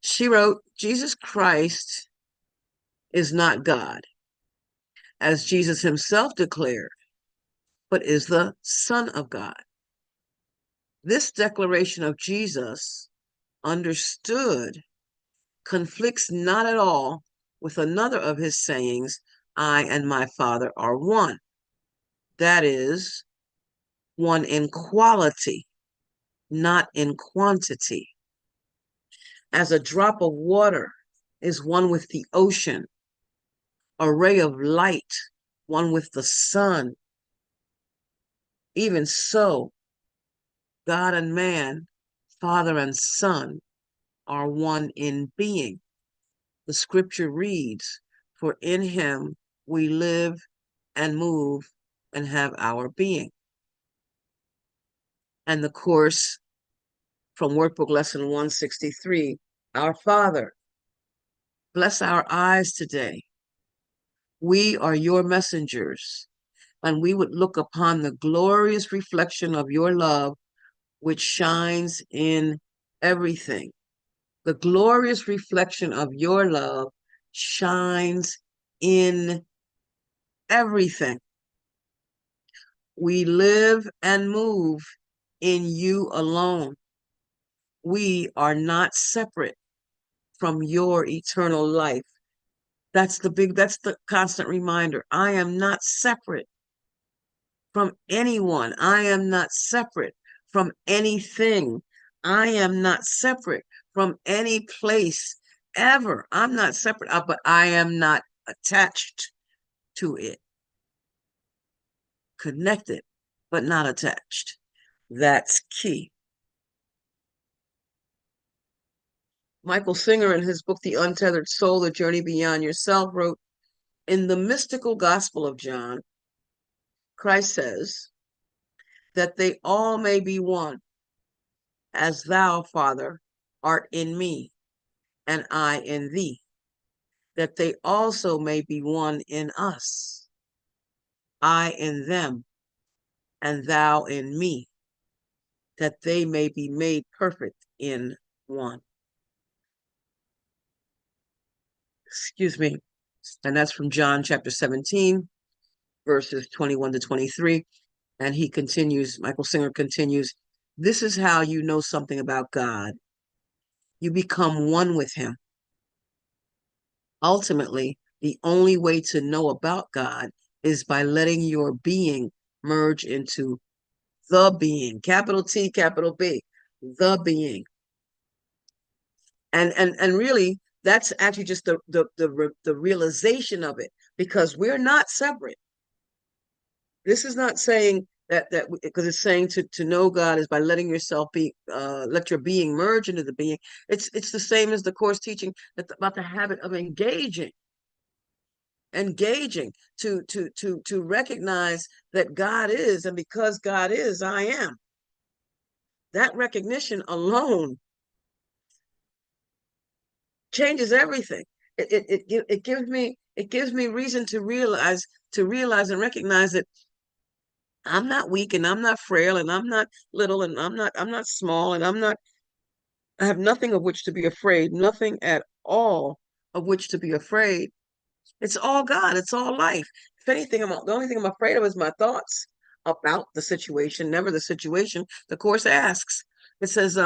She wrote, Jesus Christ is not God, as Jesus himself declared, but is the Son of God. This declaration of Jesus, understood, conflicts not at all with another of his sayings, I and my Father are one. That is, one in quality, not in quantity. As a drop of water is one with the ocean, a ray of light, one with the sun, even so, God and man, Father and Son, are one in being. The scripture reads, for in him we live and move and have our being. And the course from workbook lesson 163, our Father, bless our eyes today. We are your messengers, and we would look upon the glorious reflection of your love, which shines in everything. The glorious reflection of your love shines in everything. We live and move in you alone. We are not separate from your eternal life. That's the constant reminder. I am not separate from anyone. I am not separate from anything. I am not separate from any place ever. I'm not separate, but I am not attached to it. Connected, but not attached. That's key. Michael Singer, in his book, The Untethered Soul, The Journey Beyond Yourself, wrote, in the mystical Gospel of John, Christ says that they all may be one, as thou, Father, art in me, and I in thee, that they also may be one in us, I in them, and thou in me, that they may be made perfect in one. Excuse me. And that's from John chapter 17, verses 21 to 23. And he continues, Michael Singer continues, this is how you know something about God. You become one with him. Ultimately, the only way to know about God is by letting your being merge into the being, capital T, capital B, the being. And really, that's actually just the realization of it, because we're not separate. This is not saying that because it's saying to know God is by letting yourself be, let your being merge into the being. It's the same as the course teaching about the habit of engaging to recognize that God is, and because God is, I am. That recognition alone changes everything. It gives me reason to realize and recognize that I'm not weak, and I'm not frail, and I'm not little, and I'm not small, and I have nothing of which to be afraid, nothing at all of which to be afraid. It's all God, it's all life. If anything, the only thing I'm afraid of is my thoughts about the situation, never the situation. The course asks, it says,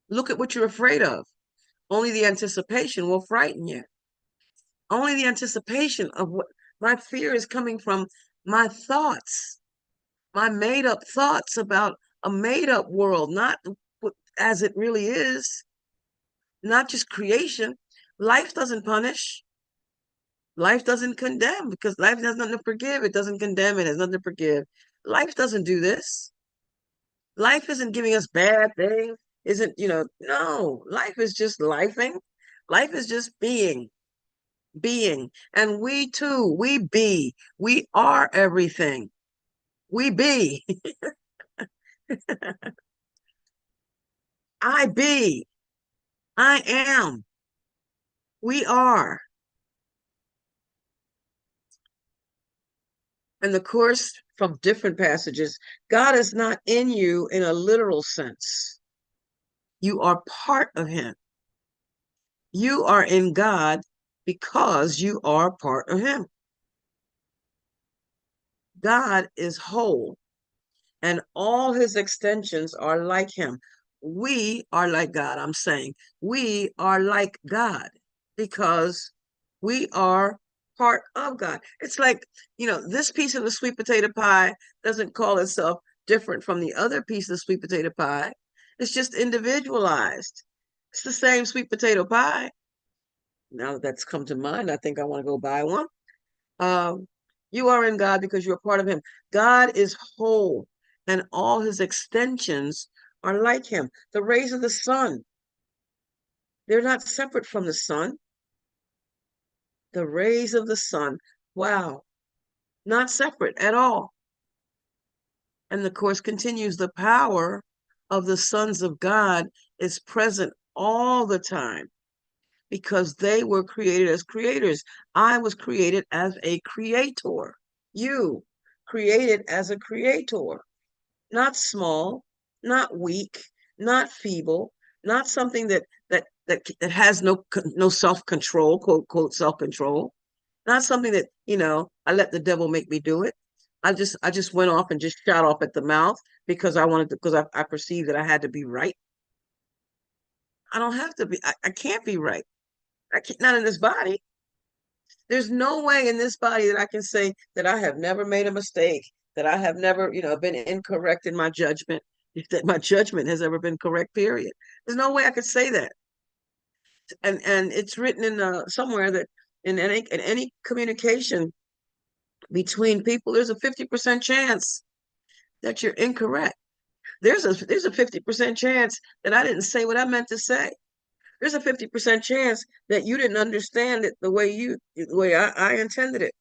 look at what you're afraid of. Only the anticipation will frighten you. Only the anticipation of what my fear is coming from, my thoughts, my made up thoughts about a made up world, not as it really is, not just creation. Life doesn't punish. Life doesn't condemn, because life has nothing to forgive. It doesn't condemn. It has nothing to forgive. Life doesn't do this. Life isn't giving us bad things. No, life is just lifing. Life is just being. And we too, we are everything. We be. I be. I am. We are. And the course from different passages, God is not in you in a literal sense. You are part of him. You are in God because you are part of him. God is whole, and all his extensions are like him. We are like God, I'm saying. We are like God because we are part of God. It's like, this piece of the sweet potato pie doesn't call itself different from the other piece of the sweet potato pie. It's just individualized. It's the same sweet potato pie. Now that that's come to mind, I think I want to go buy one. You are in God because you're a part of him. God is whole, and all his extensions are like him. The rays of the sun They're not separate from the sun. The rays of the sun. Wow. Not separate at all. And the Course continues, the power of the sons of God is present all the time because they were created as creators. I was created as a creator. You created as a creator, not small, not weak, not feeble, not something that has no self-control, quote, quote, self-control, not something that, I let the devil make me do it. I just went off and just shot off at the mouth because I perceived that I had to be right. I don't have to be, I can't be right. I can't, not in this body. There's no way in this body that I can say that I have never made a mistake, that I have never, been incorrect in my judgment, that my judgment has ever been correct, period. There's no way I could say that. And it's written in somewhere that in any communication between people, there's a 50% chance that you're incorrect. There's a 50% chance that I didn't say what I meant to say. There's a 50% chance that you didn't understand it the way I intended it.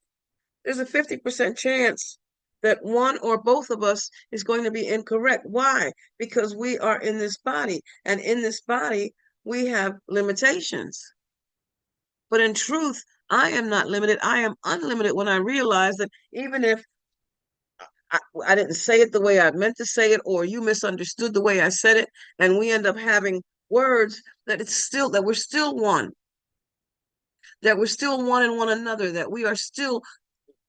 There's a 50% chance that one or both of us is going to be incorrect. Why? Because we are in this body, and in this body, we have limitations. But in truth, I am not limited. I am unlimited when I realize that even if I didn't say it the way I meant to say it, or you misunderstood the way I said it, and we end up having words that we're still one, that we're still one in one another, that we are still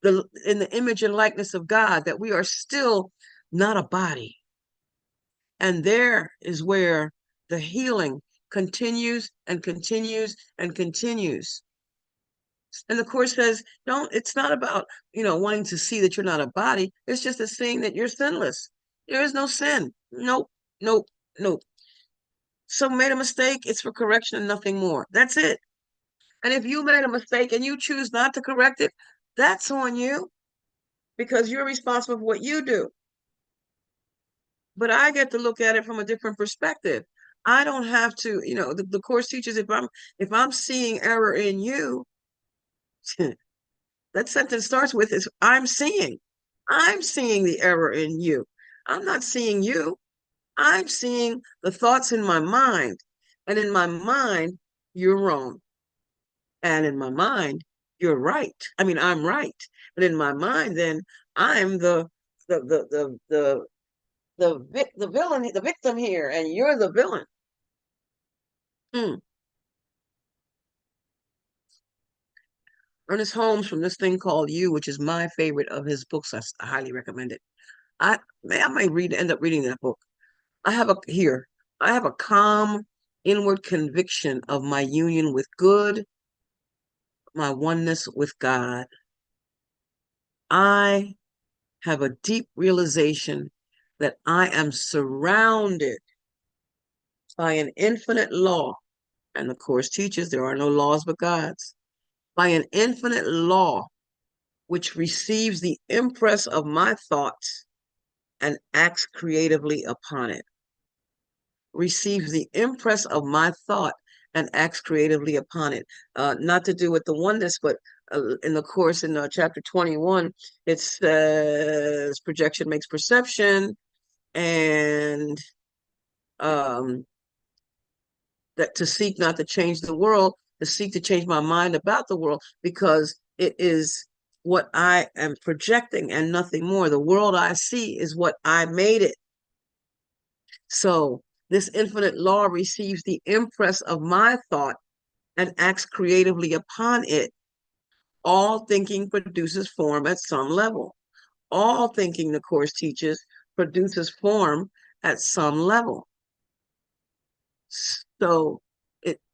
in the image and likeness of God, that we are still not a body. And there is where the healing continues and continues and continues. And the Course says, it's not about, wanting to see that you're not a body. It's just a seeing that you're sinless. There is no sin. Nope, nope, nope. Someone made a mistake, it's for correction and nothing more. That's it. And if you made a mistake and you choose not to correct it, that's on you, because you're responsible for what you do. But I get to look at it from a different perspective. I don't have to, the Course teaches if I'm seeing error in you, that sentence starts with is I'm seeing the error in you. I'm not seeing you. I'm seeing the thoughts in my mind. And in my mind, you're wrong. And in my mind, you're right. I mean, I'm right. But in my mind, then I'm the villain, the victim here, and you're the villain. Ernest Holmes, from this thing called You, which is my favorite of his books. I highly recommend it. I may end up reading that book. I have a calm inward conviction of my union with good, my oneness with God. I have a deep realization that I am surrounded by an infinite law. And the Course teaches there are no laws but God's. By an infinite law, which receives the impress of my thoughts and acts creatively upon it. Receives the impress of my thought and acts creatively upon it. Not to do with the oneness, but in the Course in chapter 21, it says projection makes perception, and that to seek not to change the world, to seek to change my mind about the world, because it is what I am projecting and nothing more. The world I see is what I made it. So this infinite law receives the impress of my thought and acts creatively upon it. All thinking produces form at some level. All thinking, the Course teaches, produces form at some level. So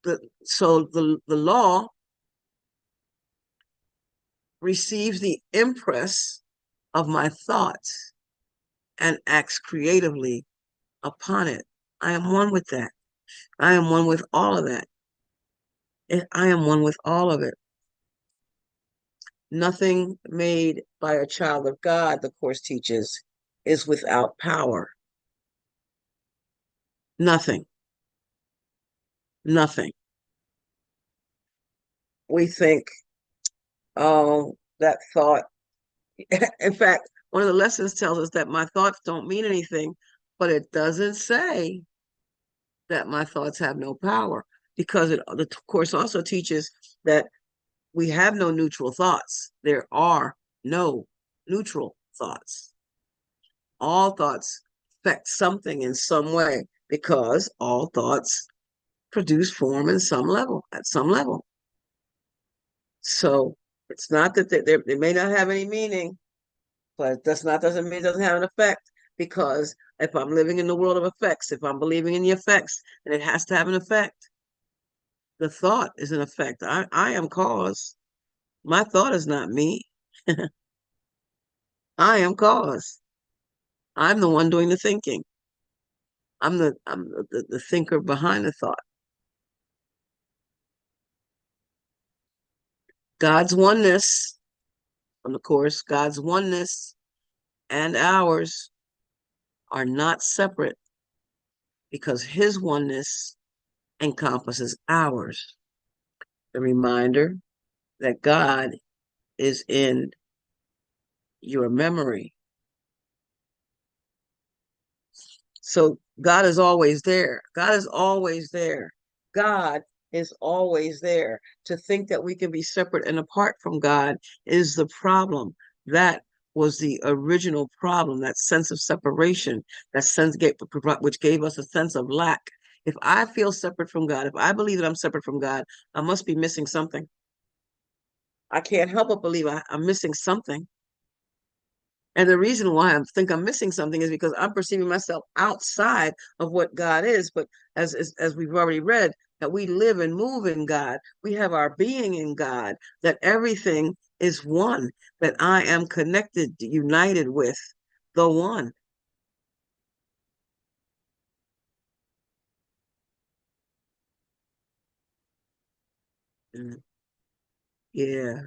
the law receives the impress of my thoughts and acts creatively upon it. I am one with that. I am one with all of that. I am one with all of it. Nothing made by a child of God, the Course teaches, is without power. Nothing. Nothing. we think, oh, that thought. In fact, one of the lessons tells us that my thoughts don't mean anything, but it doesn't say that my thoughts have no power, because the course also teaches that we have no neutral thoughts. There are no neutral thoughts. All thoughts affect something in some way, because all thoughts produce form in some level, at some level. So it's not that they may not have any meaning, but doesn't mean it doesn't have an effect. Because if I'm living in the world of effects, if I'm believing in the effects, then it has to have an effect. The thought is an effect. I am cause. My thought is not me. I am cause. I'm the one doing the thinking. I'm the thinker behind the thought. God's oneness, from the course, God's oneness and ours are not separate, because his oneness encompasses ours. The reminder that God is in your memory. So God is always there. God is always there. God is always there. To think that we can be separate and apart from God is the problem. That was the original problem, that sense of separation, that sense which gave us a sense of lack. If I feel separate from God, if I believe that I'm separate from God, I must be missing something. I can't help but believe I'm missing something. And the reason why I think I'm missing something is because I'm perceiving myself outside of what God is. But as we've already read, that we live and move in God, we have our being in God, that everything is one, that I am connected, united with the one. Yeah,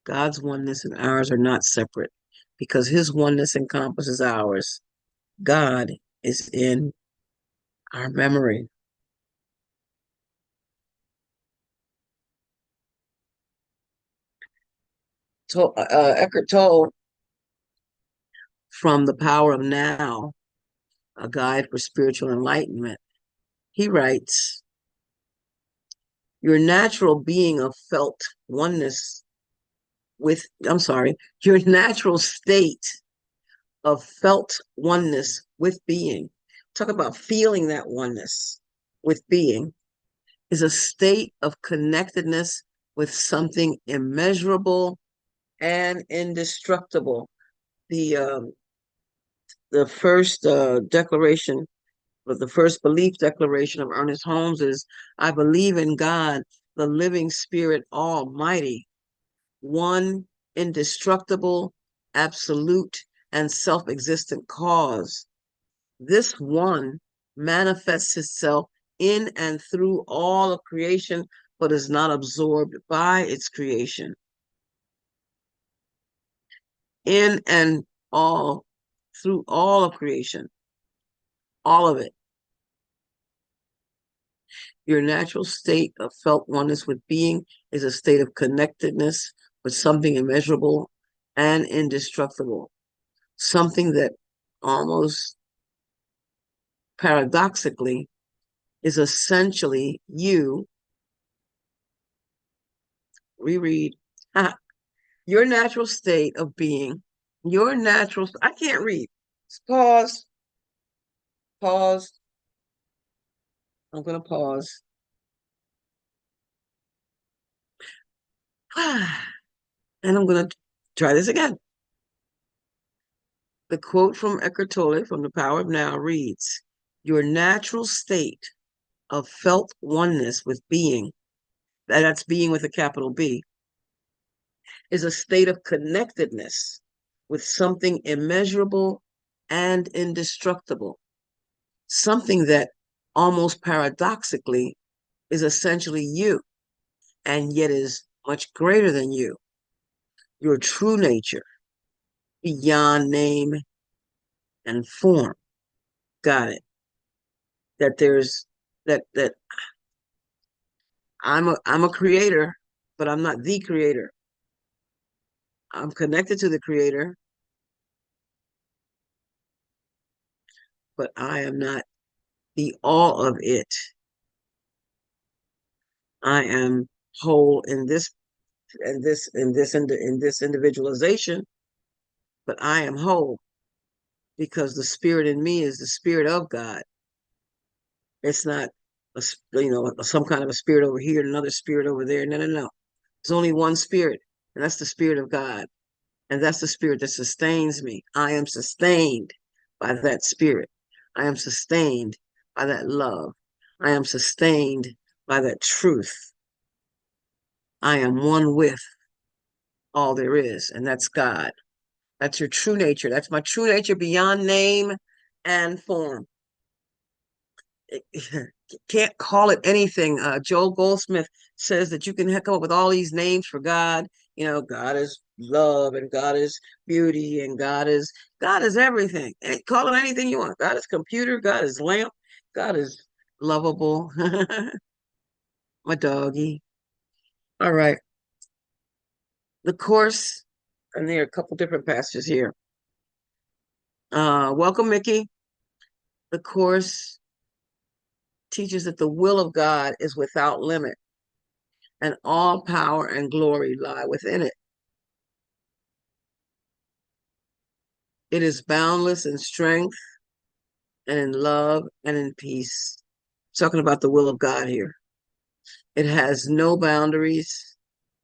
God's oneness and ours are not separate, because his oneness encompasses ours. God is in our memory. Eckhart Tolle, from The Power of Now, A Guide for Spiritual Enlightenment, he writes, your natural being of felt oneness with, your natural state of felt oneness with being, talk about feeling that oneness with being, is a state of connectedness with something immeasurable and indestructible. The first declaration, but the first belief declaration of Ernest Holmes is, I believe in God, the living spirit almighty, one indestructible, absolute, and self-existent cause. This one manifests itself in and through all of creation, but is not absorbed by its creation. In and all, through all of creation, all of it. Your natural state of felt oneness with being is a state of connectedness with something immeasurable and indestructible, something that almost paradoxically is essentially you. Reread. Your natural state of being, I can't read. Pause. Pause. I'm going to pause. And I'm going to try this again. The quote from Eckhart Tolle from The Power of Now reads, your natural state of felt oneness with being, that's being with a capital B, is a state of connectedness with something immeasurable and indestructible, something that almost paradoxically is essentially you, and yet is much greater than you, your true nature, beyond name and form. Got it. That there's that I'm a creator, but I'm not the creator. I'm connected to the creator, but I am not the all of it. I am whole in this individualization, but I am whole because the spirit in me is the spirit of God. It's not some kind of a spirit over here and another spirit over there. No, no, no. There's only one spirit, and that's the spirit of God. And that's the spirit that sustains me. I am sustained by that spirit. I am sustained by that love. I am sustained by that truth. I am one with all there is, and that's God. That's your true nature. That's my true nature beyond name and form. Can't call it anything. Joel Goldsmith says that you can come up with all these names for God. God is love, and God is beauty, and God is everything. And call it anything you want. God is computer. God is lamp. God is lovable. My doggy. All right. The course, and there are a couple different passages here. Welcome, Mickey. The course teaches that the will of God is without limit, and all power and glory lie within it. It is boundless in strength and in love and in peace. Talking about the will of God here. It has no boundaries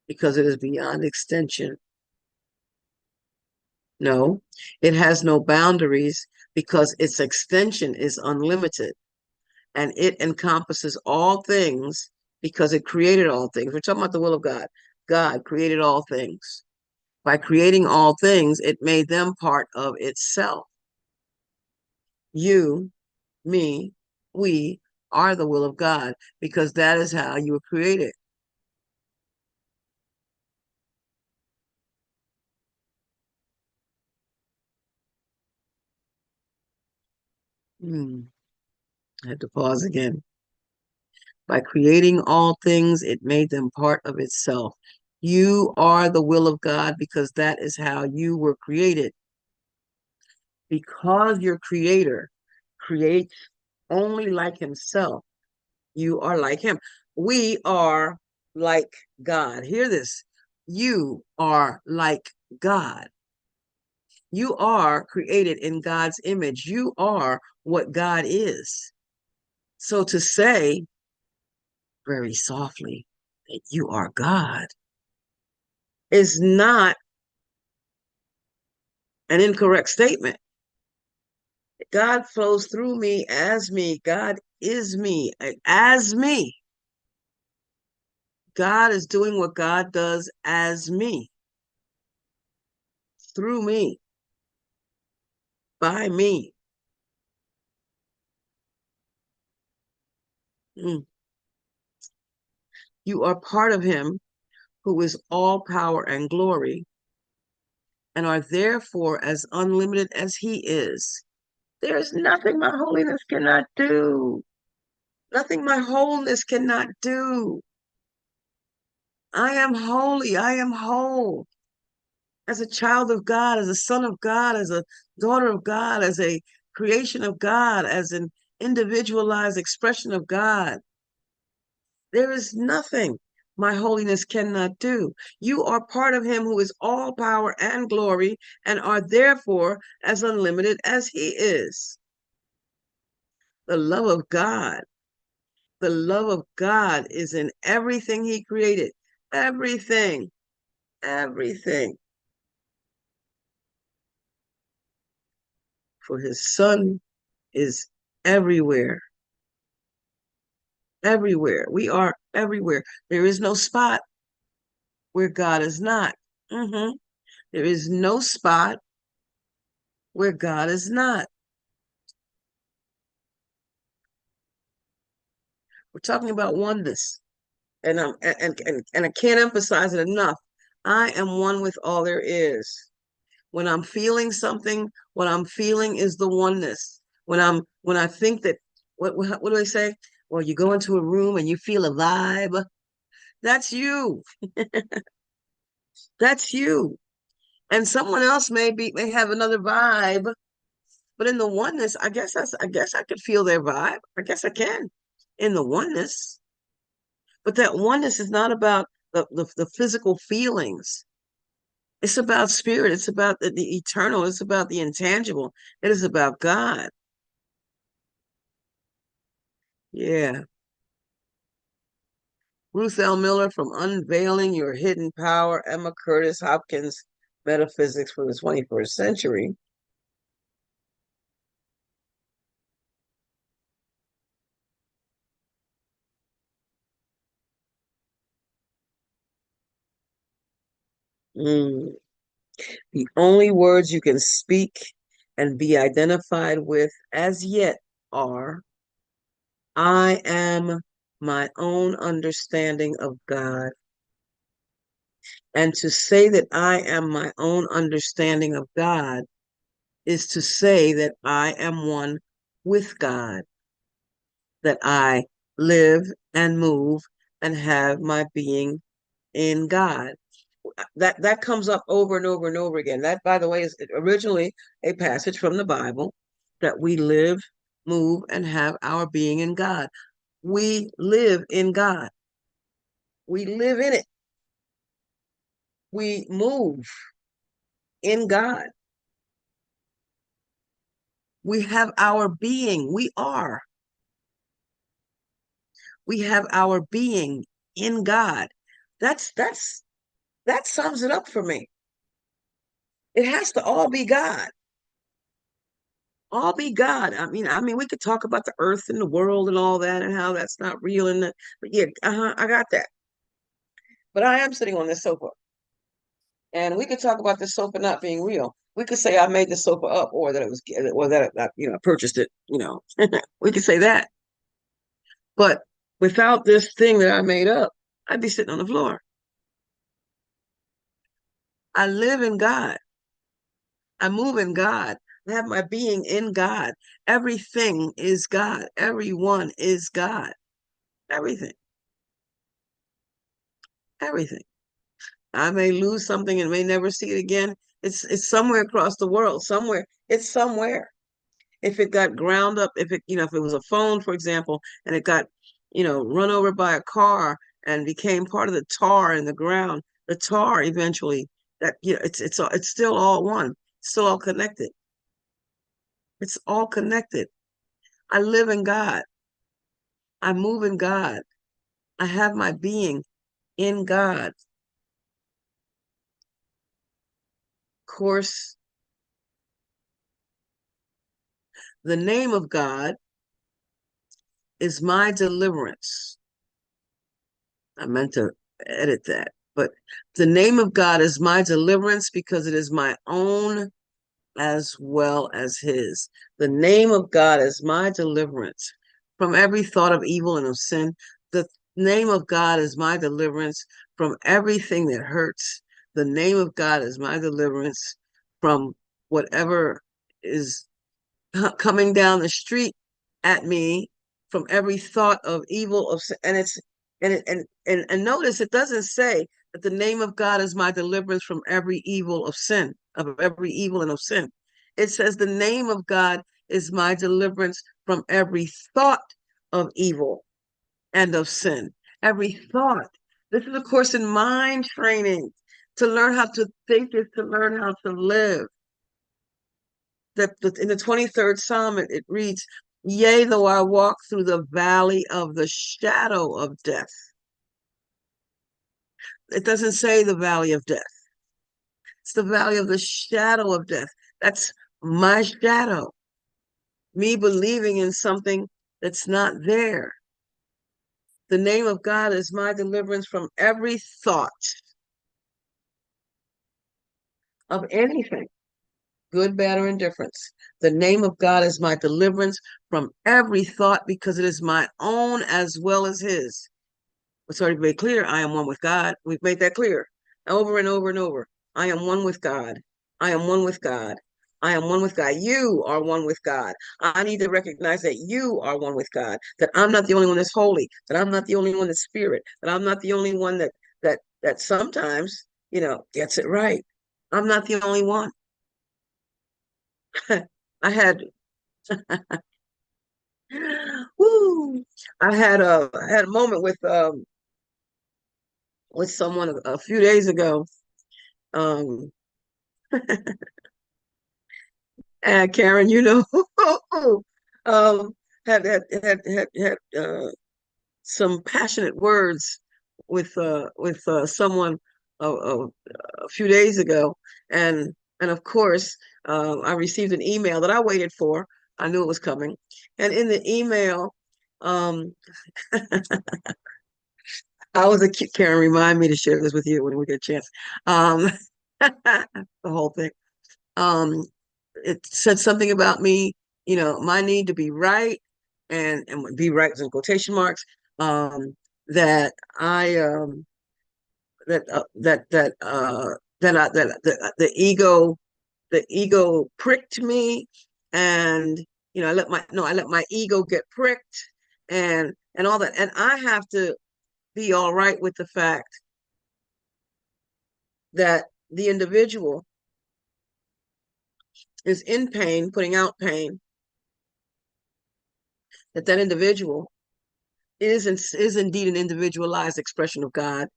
because it is beyond extension. No, it has no boundaries because its extension is unlimited, and it encompasses all things because it created all things. We're talking about the will of God. God created all things. By creating all things, it made them part of itself. You, me, we are the will of God because that is how you were created. I had to pause again. By creating all things, it made them part of itself. You are the will of God because that is how you were created. Because your creator creates only like himself, you are like him. We are like God. Hear this. You are like God. You are created in God's image. You are what God is. So to say very softly that you are God is not an incorrect statement. God flows through me as me. God is me as me. God is doing what God does as me, through me, by me. You are part of him who is all power and glory, and are therefore as unlimited as he is. There is nothing my holiness cannot do. Nothing my wholeness cannot do. I am holy. I am whole. As a child of God, as a son of God, as a daughter of God, as a creation of God, as an individualized expression of God. There is nothing my holiness cannot do. You are part of him who is all power and glory, and are therefore as unlimited as he is. The love of God. The love of God is in everything he created. Everything. Everything. For his son is everywhere. Everywhere. We are everywhere. There is no spot where God is not. There is no spot where God is not. We're talking about oneness. And I can't emphasize it enough. I am one with all there is. When I'm feeling something, what I'm feeling is the oneness. When I think that, what do they say? Well, you go into a room and you feel a vibe. That's you. That's you. And someone else may have another vibe, but in the oneness, I guess I could feel their vibe. I guess I can in the oneness. But that oneness is not about the physical feelings. It's about spirit. It's about the eternal. It's about the intangible. It is about God. Yeah. Ruth L. Miller from Unveiling Your Hidden Power, Emma Curtis Hopkins, Metaphysics for the 21st Century. Mm. The only words you can speak and be identified with as yet are, I am my own understanding of God. And to say that I am my own understanding of God is to say that I am one with God, that I live and move and have my being in God. That comes up over and over and over again. That, by the way, is originally a passage from the Bible, that we live, move, and have our being in God. We live in God. We live in it. We move in God. We have our being. We are. We have our being in God. That sums it up for me. It has to all be God. All be God. I mean, we could talk about the earth and the world and all that and how that's not real and but yeah, I got that. But I am sitting on this sofa, and we could talk about the sofa not being real. We could say I made the sofa up, or that it was, or that I purchased it. We could say that. But without this thing that I made up, I'd be sitting on the floor. I live in God. I move in God. I have my being in God. Everything is God. Everyone is God. Everything. Everything. I may lose something and may never see it again. It's somewhere across the world. Somewhere. It's somewhere. If it got ground up, if it was a phone, for example, and it got, run over by a car and became part of the tar in the ground, the tar eventually, it's still all one. It's still all connected. It's all connected. I live in God. I move in God. I have my being in God. Of course, the name of God is my deliverance. I meant to edit that, but the name of God is my deliverance because it is my own as well as his. The name of God is my deliverance from every thought of evil and of sin. The name of God is my deliverance from everything that hurts. The name of God is my deliverance from whatever is coming down the street at me, from every thought of evil of sin. And notice it doesn't say that the name of God is my deliverance from every evil of sin, of every evil and of sin. It says the name of God is my deliverance from every thought of evil and of sin. Every thought. This is a course in mind training. To learn how to think is to learn how to live. In the 23rd Psalm, it reads, yea, though I walk through the valley of the shadow of death. It doesn't say the valley of death. It's the valley of the shadow of death. That's my shadow. Me believing in something that's not there. The name of God is my deliverance from every thought of anything, good, bad, or indifference. The name of God is my deliverance from every thought because it is my own as well as his. It's already made clear. I am one with God. We've made that clear over and over and over. I am one with God. I am one with God. I am one with God. You are one with God. I need to recognize that you are one with God, that I'm not the only one that's holy, that I'm not the only one that's spirit, that I'm not the only one that sometimes, gets it right. I'm not the only one. I had woo, I had a moment with someone a few days ago. Um and Karen, um had some passionate words with someone a few days ago, and of course I received an email that I waited for. I knew it was coming, and in the email, um, I was a kid. Karen, remind me to share this with you when we get a chance. Um, the whole thing. Um, it said something about me, my need to be right, and be right was in quotation marks. Um, that I that that that that I, that the ego pricked me, and I let my ego get pricked, and all that, and I have to be all right with the fact that the individual is in pain, putting out pain, that individual is indeed an individualized expression of God.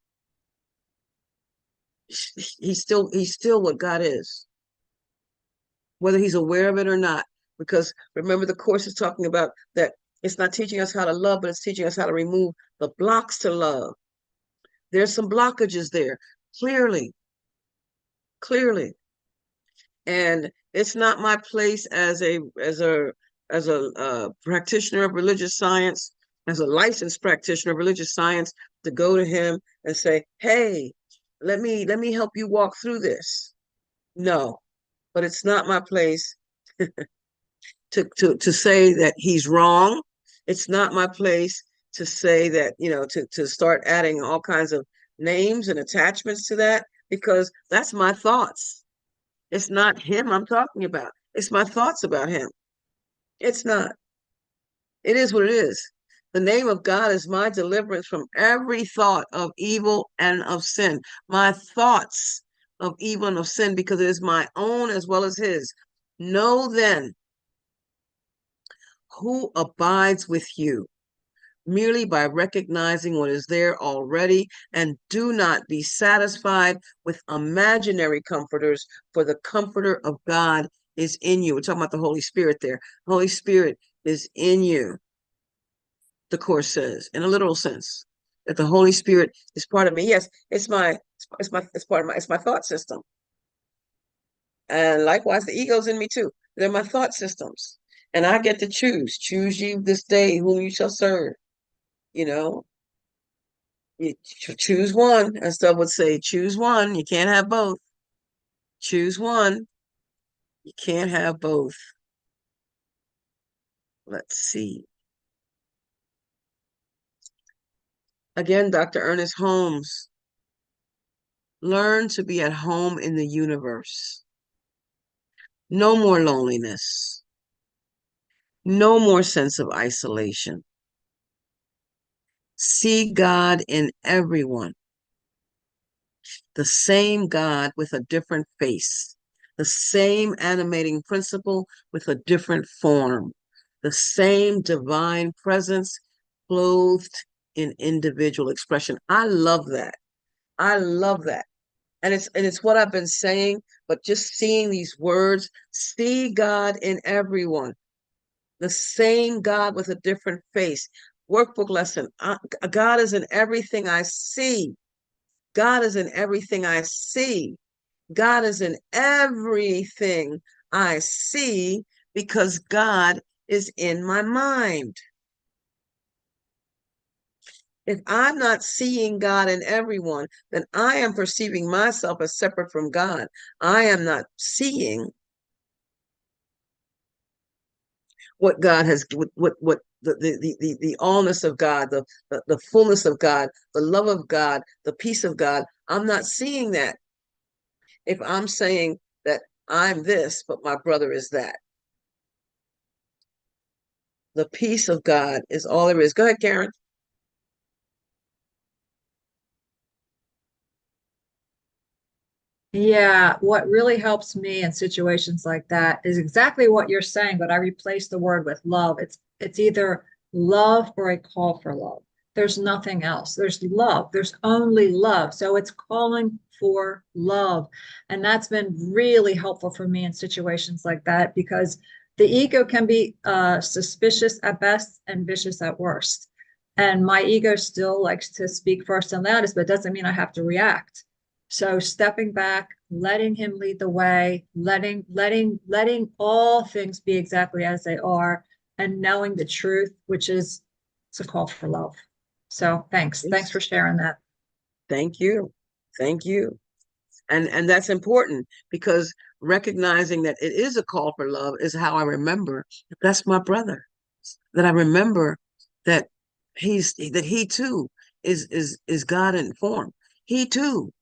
He's still what God is, whether he's aware of it or not. Because remember, the course is talking about that it's not teaching us how to love, but it's teaching us how to remove the blocks to love. There's some blockages there, clearly, clearly. And it's not my place as a practitioner of religious science, as a licensed practitioner of religious science, to go to him and say, "Hey, let me help you walk through this." No, but it's not my place to say that he's wrong. It's not my place to say that, to start adding all kinds of names and attachments to that, because that's my thoughts. It's not him I'm talking about. It's my thoughts about him. It's not. It is what it is. The name of God is my deliverance from every thought of evil and of sin. My thoughts of evil and of sin, because it is my own as well as his. Know then who abides with you, merely by recognizing what is there already, and do not be satisfied with imaginary comforters, for the comforter of God is in you. We're talking about the Holy Spirit there. Holy Spirit is in you, the Course says, in a literal sense, that the Holy Spirit is part of me. Yes, it's my thought system. And likewise, the ego's in me too. They're my thought systems. And I get to choose ye this day whom you shall serve. You choose one, as Dub would say, choose one. You can't have both. Choose one. You can't have both. Let's see. Again, Dr. Ernest Holmes. Learn to be at home in the universe. No more loneliness. No more sense of isolation. See God in everyone. The same God with a different face. The same animating principle with a different form. The same divine presence clothed in individual expression. I love that. I love that. And it's what I've been saying, but just seeing these words, see God in everyone. The same God with a different face. Workbook lesson. God is in everything I see. God is in everything I see. God is in everything I see, because God is in my mind. If I'm not seeing God in everyone, then I am perceiving myself as separate from God. I am not seeing what God has, what the allness of God, the fullness of God, the love of God, the peace of God. I'm not seeing that. If I'm saying that I'm this, but my brother is that. The peace of God is all there is. Go ahead, Karen. Yeah, what really helps me in situations like that is exactly what you're saying, but I replace the word with love. It's either love or a call for love. There's nothing else. There's love. There's only love. So it's calling for love. And that's been really helpful for me in situations like that because the ego can be suspicious at best and vicious at worst. And my ego still likes to speak first and loudest, but it doesn't mean I have to react. So stepping back, letting him lead the way, letting all things be exactly as they are, and knowing the truth, which is it's a call for love. So thanks. Yes. Thanks for sharing that. Thank you. Thank you. And that's important because recognizing that it is a call for love is how I remember that's my brother. That I remember that he too is God in form. He too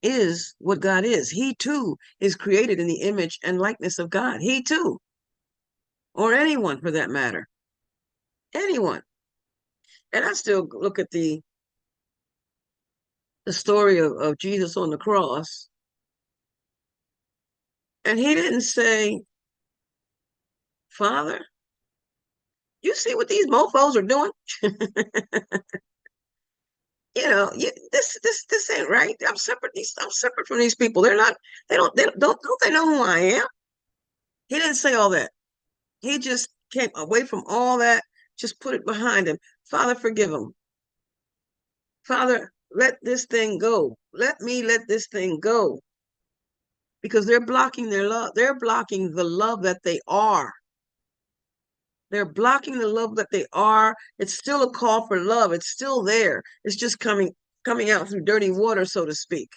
is what God is. He too is created in the image and likeness of God. He too, or anyone for that matter, anyone. And I still look at the story of Jesus on the cross, and he didn't say, Father, you see what these mofos are doing? This ain't right. I'm separate. I'm separate from these people. They're not. Don't they know who I am? He didn't say all that. He just came away from all that. Just put it behind him. Father, forgive them. Father, let this thing go. Let this thing go. Because they're blocking their love. They're blocking the love that they are. They're blocking the love that they are. It's still a call for love. It's still there. It's just coming out through dirty water, so to speak.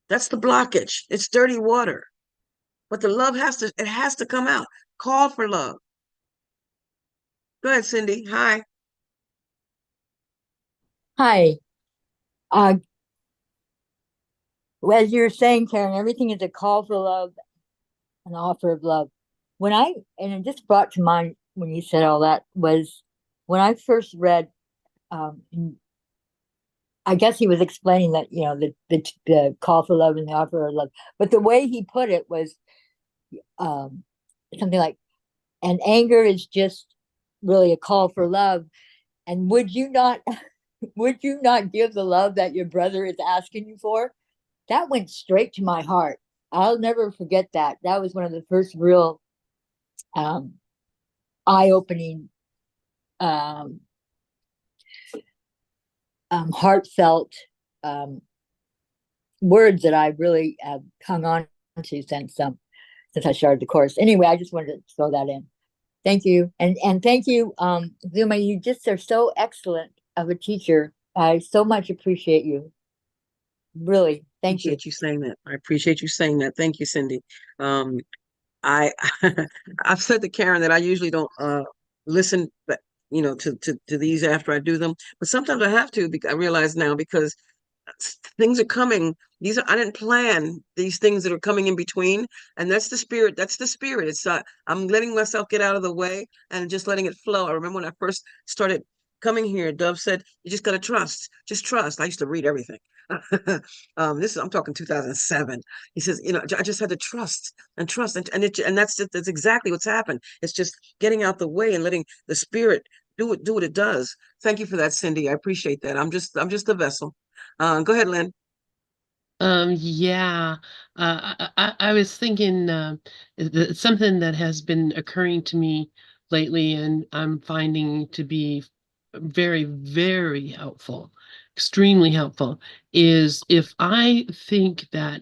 That's the blockage. It's dirty water. But the love has to come out. Call for love. Go ahead, Cindy. Hi. Hi. As you're saying, Karen, everything is a call for love, an offer of love. And it just brought to mind when you said all that was when I first read, I guess he was explaining that, the call for love and the offer of love. But the way he put it was something like, and anger is just really a call for love. And would you not give the love that your brother is asking you for? That went straight to my heart. I'll never forget that. That was one of the first real eye-opening, heartfelt words that I really have hung on to since I started the course. Anyway, I just wanted to throw that in. Thank you. And thank you, Zulma. You just are so excellent of a teacher. I so much appreciate you. Really. Thank you. Appreciate you saying that. I appreciate you saying that. Thank you, Cindy. I I've said to Karen that I usually don't listen, but to these after I do them. But sometimes I have to because I realize now because things are coming. I didn't plan these things that are coming in between, and that's the spirit. That's the spirit. It's I'm letting myself get out of the way and just letting it flow. I remember when I first started coming here, Dove said, "You just gotta trust. Just trust." I used to read everything. I'm talking 2007. He says, I just had to trust and trust, and that's exactly what's happened. It's just getting out the way and letting the spirit do what it does. Thank you for that, Cindy. I appreciate that. I'm just a vessel. Go ahead, Lynn. Yeah, I was thinking something that has been occurring to me lately, and I'm finding to be very, very helpful, extremely helpful, is if I think that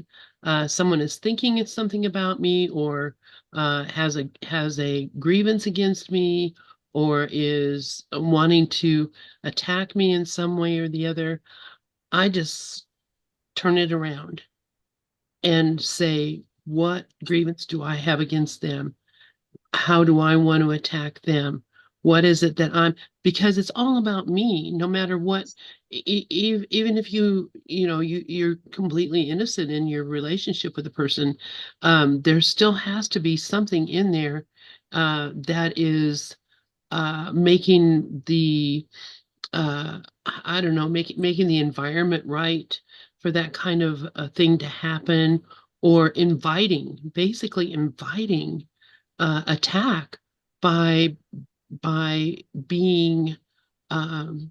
someone is thinking it's something about me, or has a grievance against me, or is wanting to attack me in some way or the other, I just turn it around and say, what grievance do I have against them? How do I want to attack them? What is it that because it's all about me, no matter what even if you're completely innocent in your relationship with a person, there still has to be something in there that is making the I don't know, making the environment right for that kind of thing to happen, or basically inviting attack by being um,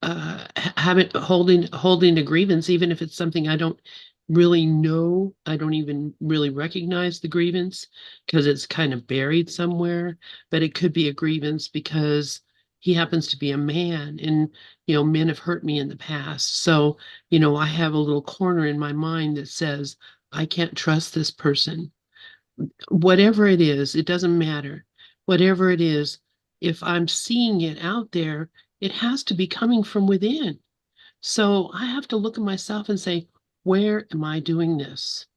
having holding a grievance, even if it's something I don't really know. I don't even really recognize the grievance because it's kind of buried somewhere, but it could be a grievance because he happens to be a man, and men have hurt me in the past. So I have a little corner in my mind that says I can't trust this person. Whatever it is, it doesn't matter. Whatever it is, if I'm seeing it out there, it has to be coming from within. So I have to look at myself and say, where am I doing this?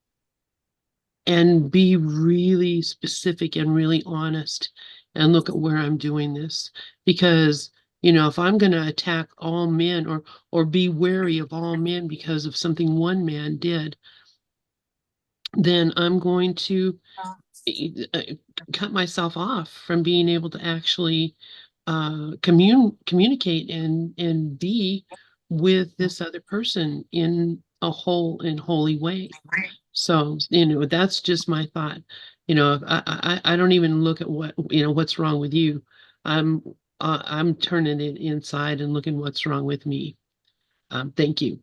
And be really specific and really honest and look at where I'm doing this. Because, if I'm going to attack all men, or be wary of all men because of something one man did, then I'm going to uh, cut myself off from being able to actually communicate and be with this other person in a whole and holy way. So, that's just my thought. I don't even look at what's wrong with you. I'm turning it inside and looking what's wrong with me. Thank you.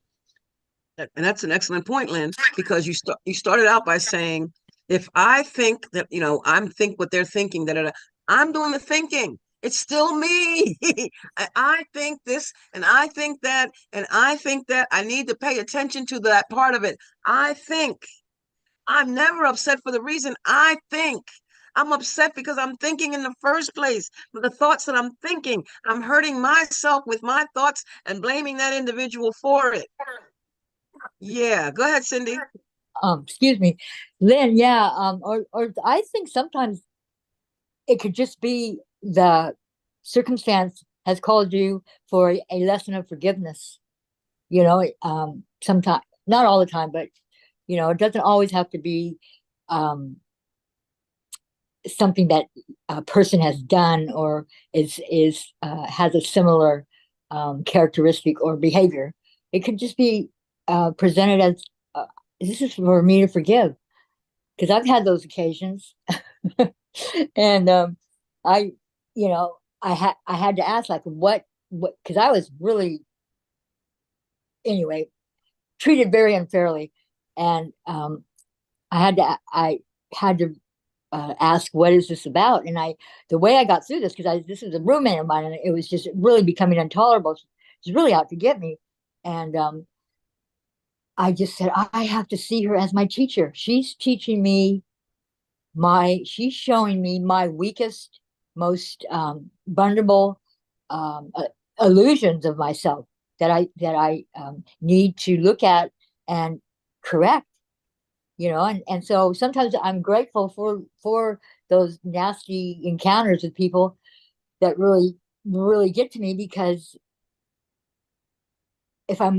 And that's an excellent point, Lynn, because you started out by saying, if I think that, I'm think what they're thinking, that I'm doing the thinking. It's still me. I think this and I think that and I think that I need to pay attention to that part of it. I think. I'm never upset for the reason I think. I'm upset because I'm thinking in the first place. For the thoughts that I'm thinking, I'm hurting myself with my thoughts and blaming that individual for it. Yeah, go ahead, Cindy. Excuse me, Lynn. Yeah. Or I think sometimes it could just be the circumstance has called you for a lesson of forgiveness. Sometimes, not all the time, but it doesn't always have to be something that a person has done or is has a similar characteristic or behavior. It could just be presented as this is for me to forgive, because I've had those occasions. And I I had to ask, like, what because I was really, anyway, treated very unfairly, and I had to ask, what is this about? And the way I got through this, because this was a roommate of mine, and it was just really becoming intolerable. She's really out to get me, and I just said, I have to see her as my teacher. She's teaching me she's showing me my weakest, most vulnerable illusions of myself that I need to look at and correct. And so sometimes I'm grateful for those nasty encounters with people that really really get to me, because if I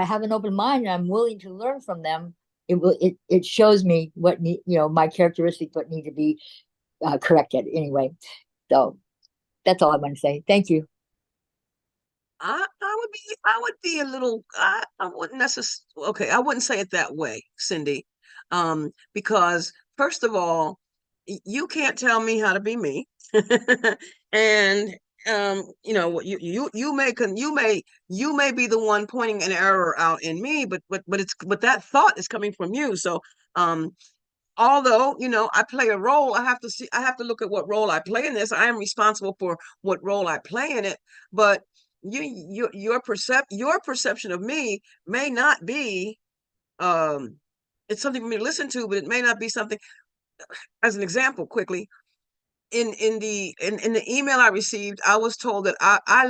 have an open mind and I'm willing to learn from them, it shows me what my characteristics, what need to be corrected anyway. So that's all I want to say. Thank you. I would be a little, I wouldn't necessarily, okay, I wouldn't say it that way, Cindy. Because first of all, you can't tell me how to be me. And you may be the one pointing an error out in me, but that thought is coming from you. So although I play a role, I have to look at what role I play in this. I am responsible for what role I play in it. But your perception of me may not be, it's something for me to listen to, but it may not be something. As an example, quickly, in the email I received, I was told that I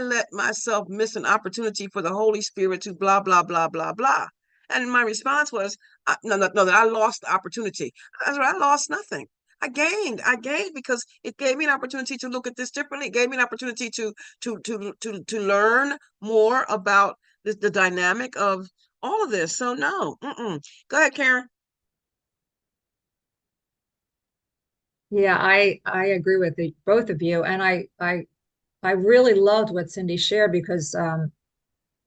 let myself miss an opportunity for the Holy Spirit to blah blah blah blah blah. And my response was, no, that I lost the opportunity. I lost nothing. I gained because it gave me an opportunity to look at this differently. It gave me an opportunity to learn more about the dynamic of all of this. So no, go ahead, Karen. Yeah, I agree with both of you, and I really loved what Cindy shared because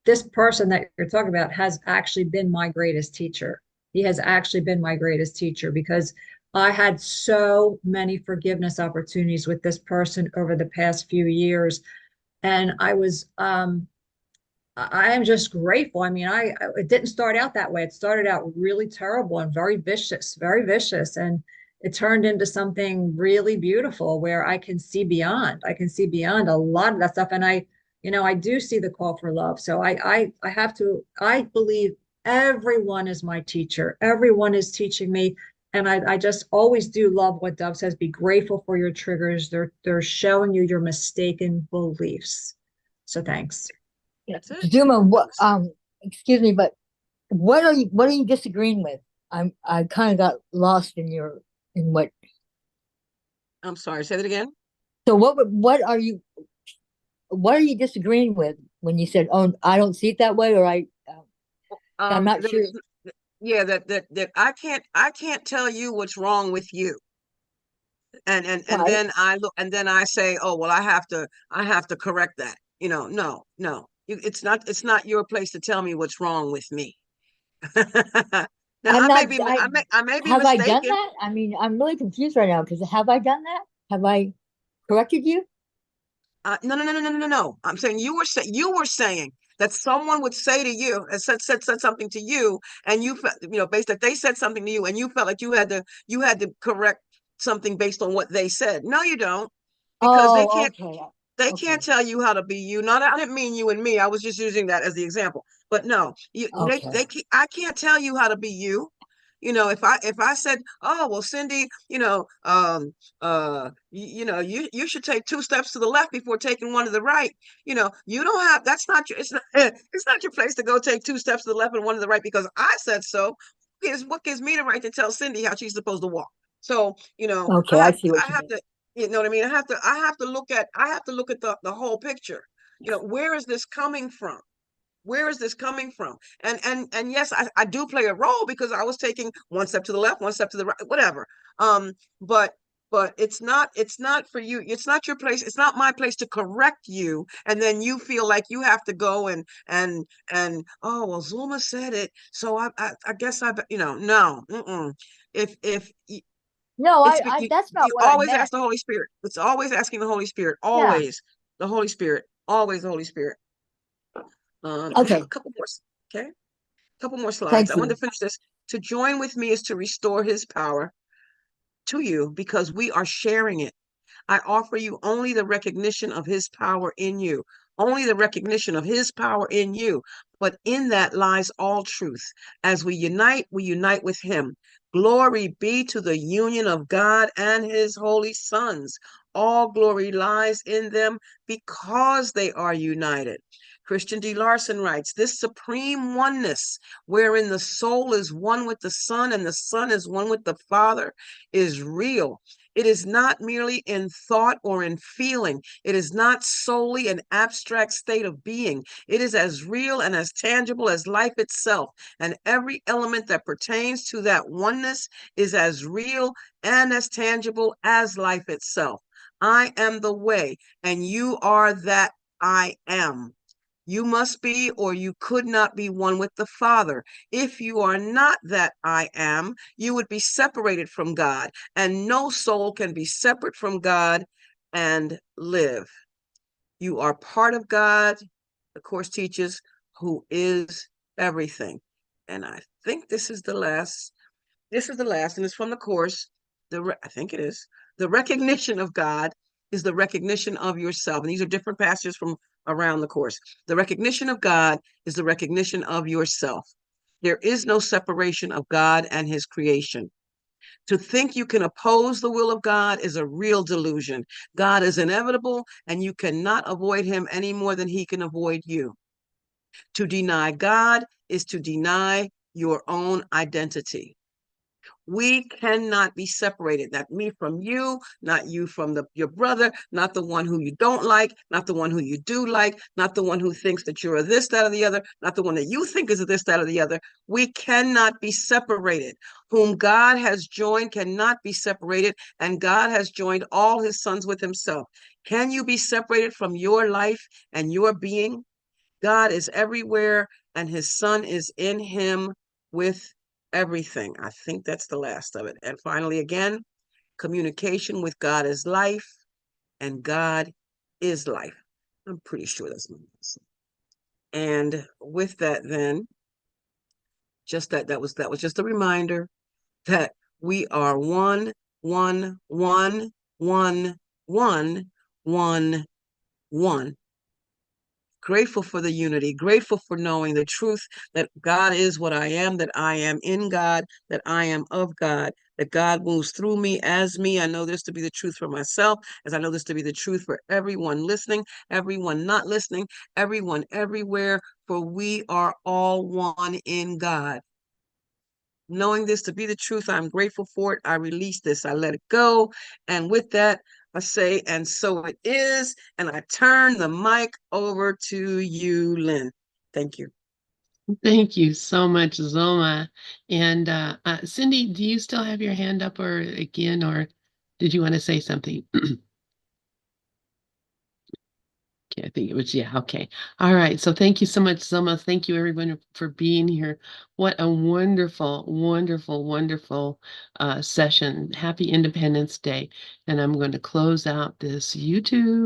this person that you're talking about has actually been my greatest teacher. He has actually been my greatest teacher because I had so many forgiveness opportunities with this person over the past few years, and I am just grateful. I mean, it didn't start out that way. It started out really terrible and very vicious, and it turned into something really beautiful where I can see beyond. I can see beyond a lot of that stuff, and I do see the call for love. So I have to. I believe everyone is my teacher. Everyone is teaching me, and I just always do love what Dove says. Be grateful for your triggers. They're showing you your mistaken beliefs. So thanks. That's it. Zuma, excuse me, but what are you disagreeing with? I kind of got lost in what. I'm sorry, say that again. So what are you disagreeing with when you said, "Oh, I don't see it that way," or I'm not That sure. yeah, that I can't tell you what's wrong with you. And Right. then I look and then I say, oh well, I have to correct that. No. It's not your place to tell me what's wrong with me. Now I'm not. I may be Have I done mistaken. that? I mean, I'm really confused right now because have I done that? Have I corrected you? No. I'm saying you were saying that someone would say to you and said something to you, and you felt, based that they said something to you, and you felt like you had to correct something based on what they said. No, you don't, because Oh, okay. they can't Okay. tell you how to be you. Not, I didn't mean you and me. I was just using that as the example. But no, Okay. I can't tell you how to be you. If I said, oh well, Cindy, you should take two steps to the left before taking one to the right. You don't have. That's not your. It's not. It's not your place to go take two steps to the left and one to the right because I said so. Is what gives me the right to tell Cindy how she's supposed to walk. So Okay. I see I what you have mean. to. You know what I mean? I have to look at the whole picture. Where is this coming from? Where is this coming from? And yes, I do play a role because I was taking one step to the left, one step to the right, whatever. But it's not for you. It's not your place. It's not my place to correct you, and then you feel like you have to go and oh well, Zulma said it, so I guess no. If No, it's that's not you what I always meant. ask the Holy Spirit. It's always asking the Holy Spirit. Yeah. Always the Holy Spirit. Always the Holy Spirit. I have a Okay. couple more. Okay, a couple more slides. I Thank want to you. finish this. To join with me is to restore His power to you because we are sharing it. I offer you only the recognition of His power in you, only the recognition of His power in you. But in that lies all truth. As we unite with Him. Glory be to the union of God and His holy sons. All glory lies in them because they are united. Christian D. Larson writes, this supreme oneness, wherein the soul is one with the Son and the Son is one with the Father, is real. It is not merely in thought or in feeling. It is not solely an abstract state of being. It is as real and as tangible as life itself. And every element that pertains to that oneness is as real and as tangible as life itself. I am the way, and you are that I am. You must be, or you could not be one with the Father. If you are not that I am, you would be separated from God, and no soul can be separate from God and live. You are part of God, the Course teaches, who is everything. And I think this is the last. This is the last, and it's from the Course. I think it is. The recognition of God is the recognition of yourself. And these are different passages from around the Course. The recognition of God is the recognition of yourself. There is no separation of God and His creation. To think you can oppose the will of God is a real delusion. God is inevitable, and you cannot avoid Him any more than He can avoid you. To deny God is to deny your own identity. We cannot be separated. Not me from you, not you from your brother, not the one who you don't like, not the one who you do like, not the one who thinks that you're a this, that, or the other, not the one that you think is a this, that, or the other. We cannot be separated. Whom God has joined cannot be separated, and God has joined all his sons with himself. Can you be separated from your life and your being? God is everywhere, and his son is in him with everything. I think that's the last of it. And finally, again, communication with God is life, and God is life. I'm pretty sure that's my lesson. And with that, then, just that was just a reminder that we are one, one, one, one, one, one, one. Grateful for the unity, grateful for knowing the truth that God is what I am, that I am in God, that I am of God, that God moves through me as me. I know this to be the truth for myself, as I know this to be the truth for everyone listening, everyone not listening, everyone everywhere, for we are all one in God. Knowing this to be the truth, I'm grateful for it. I release this, I let it go. And with that, I say, and so it is. And I turn the mic over to you, Lynn. Thank you. Thank you so much, Zulma. And Cindy, do you still have your hand up or did you want to say something? Okay, I think it was, yeah, okay. All right. So thank you so much, Zulma. Thank you everyone for being here. What a wonderful, wonderful, wonderful session. Happy Independence Day. And I'm going to close out this YouTube.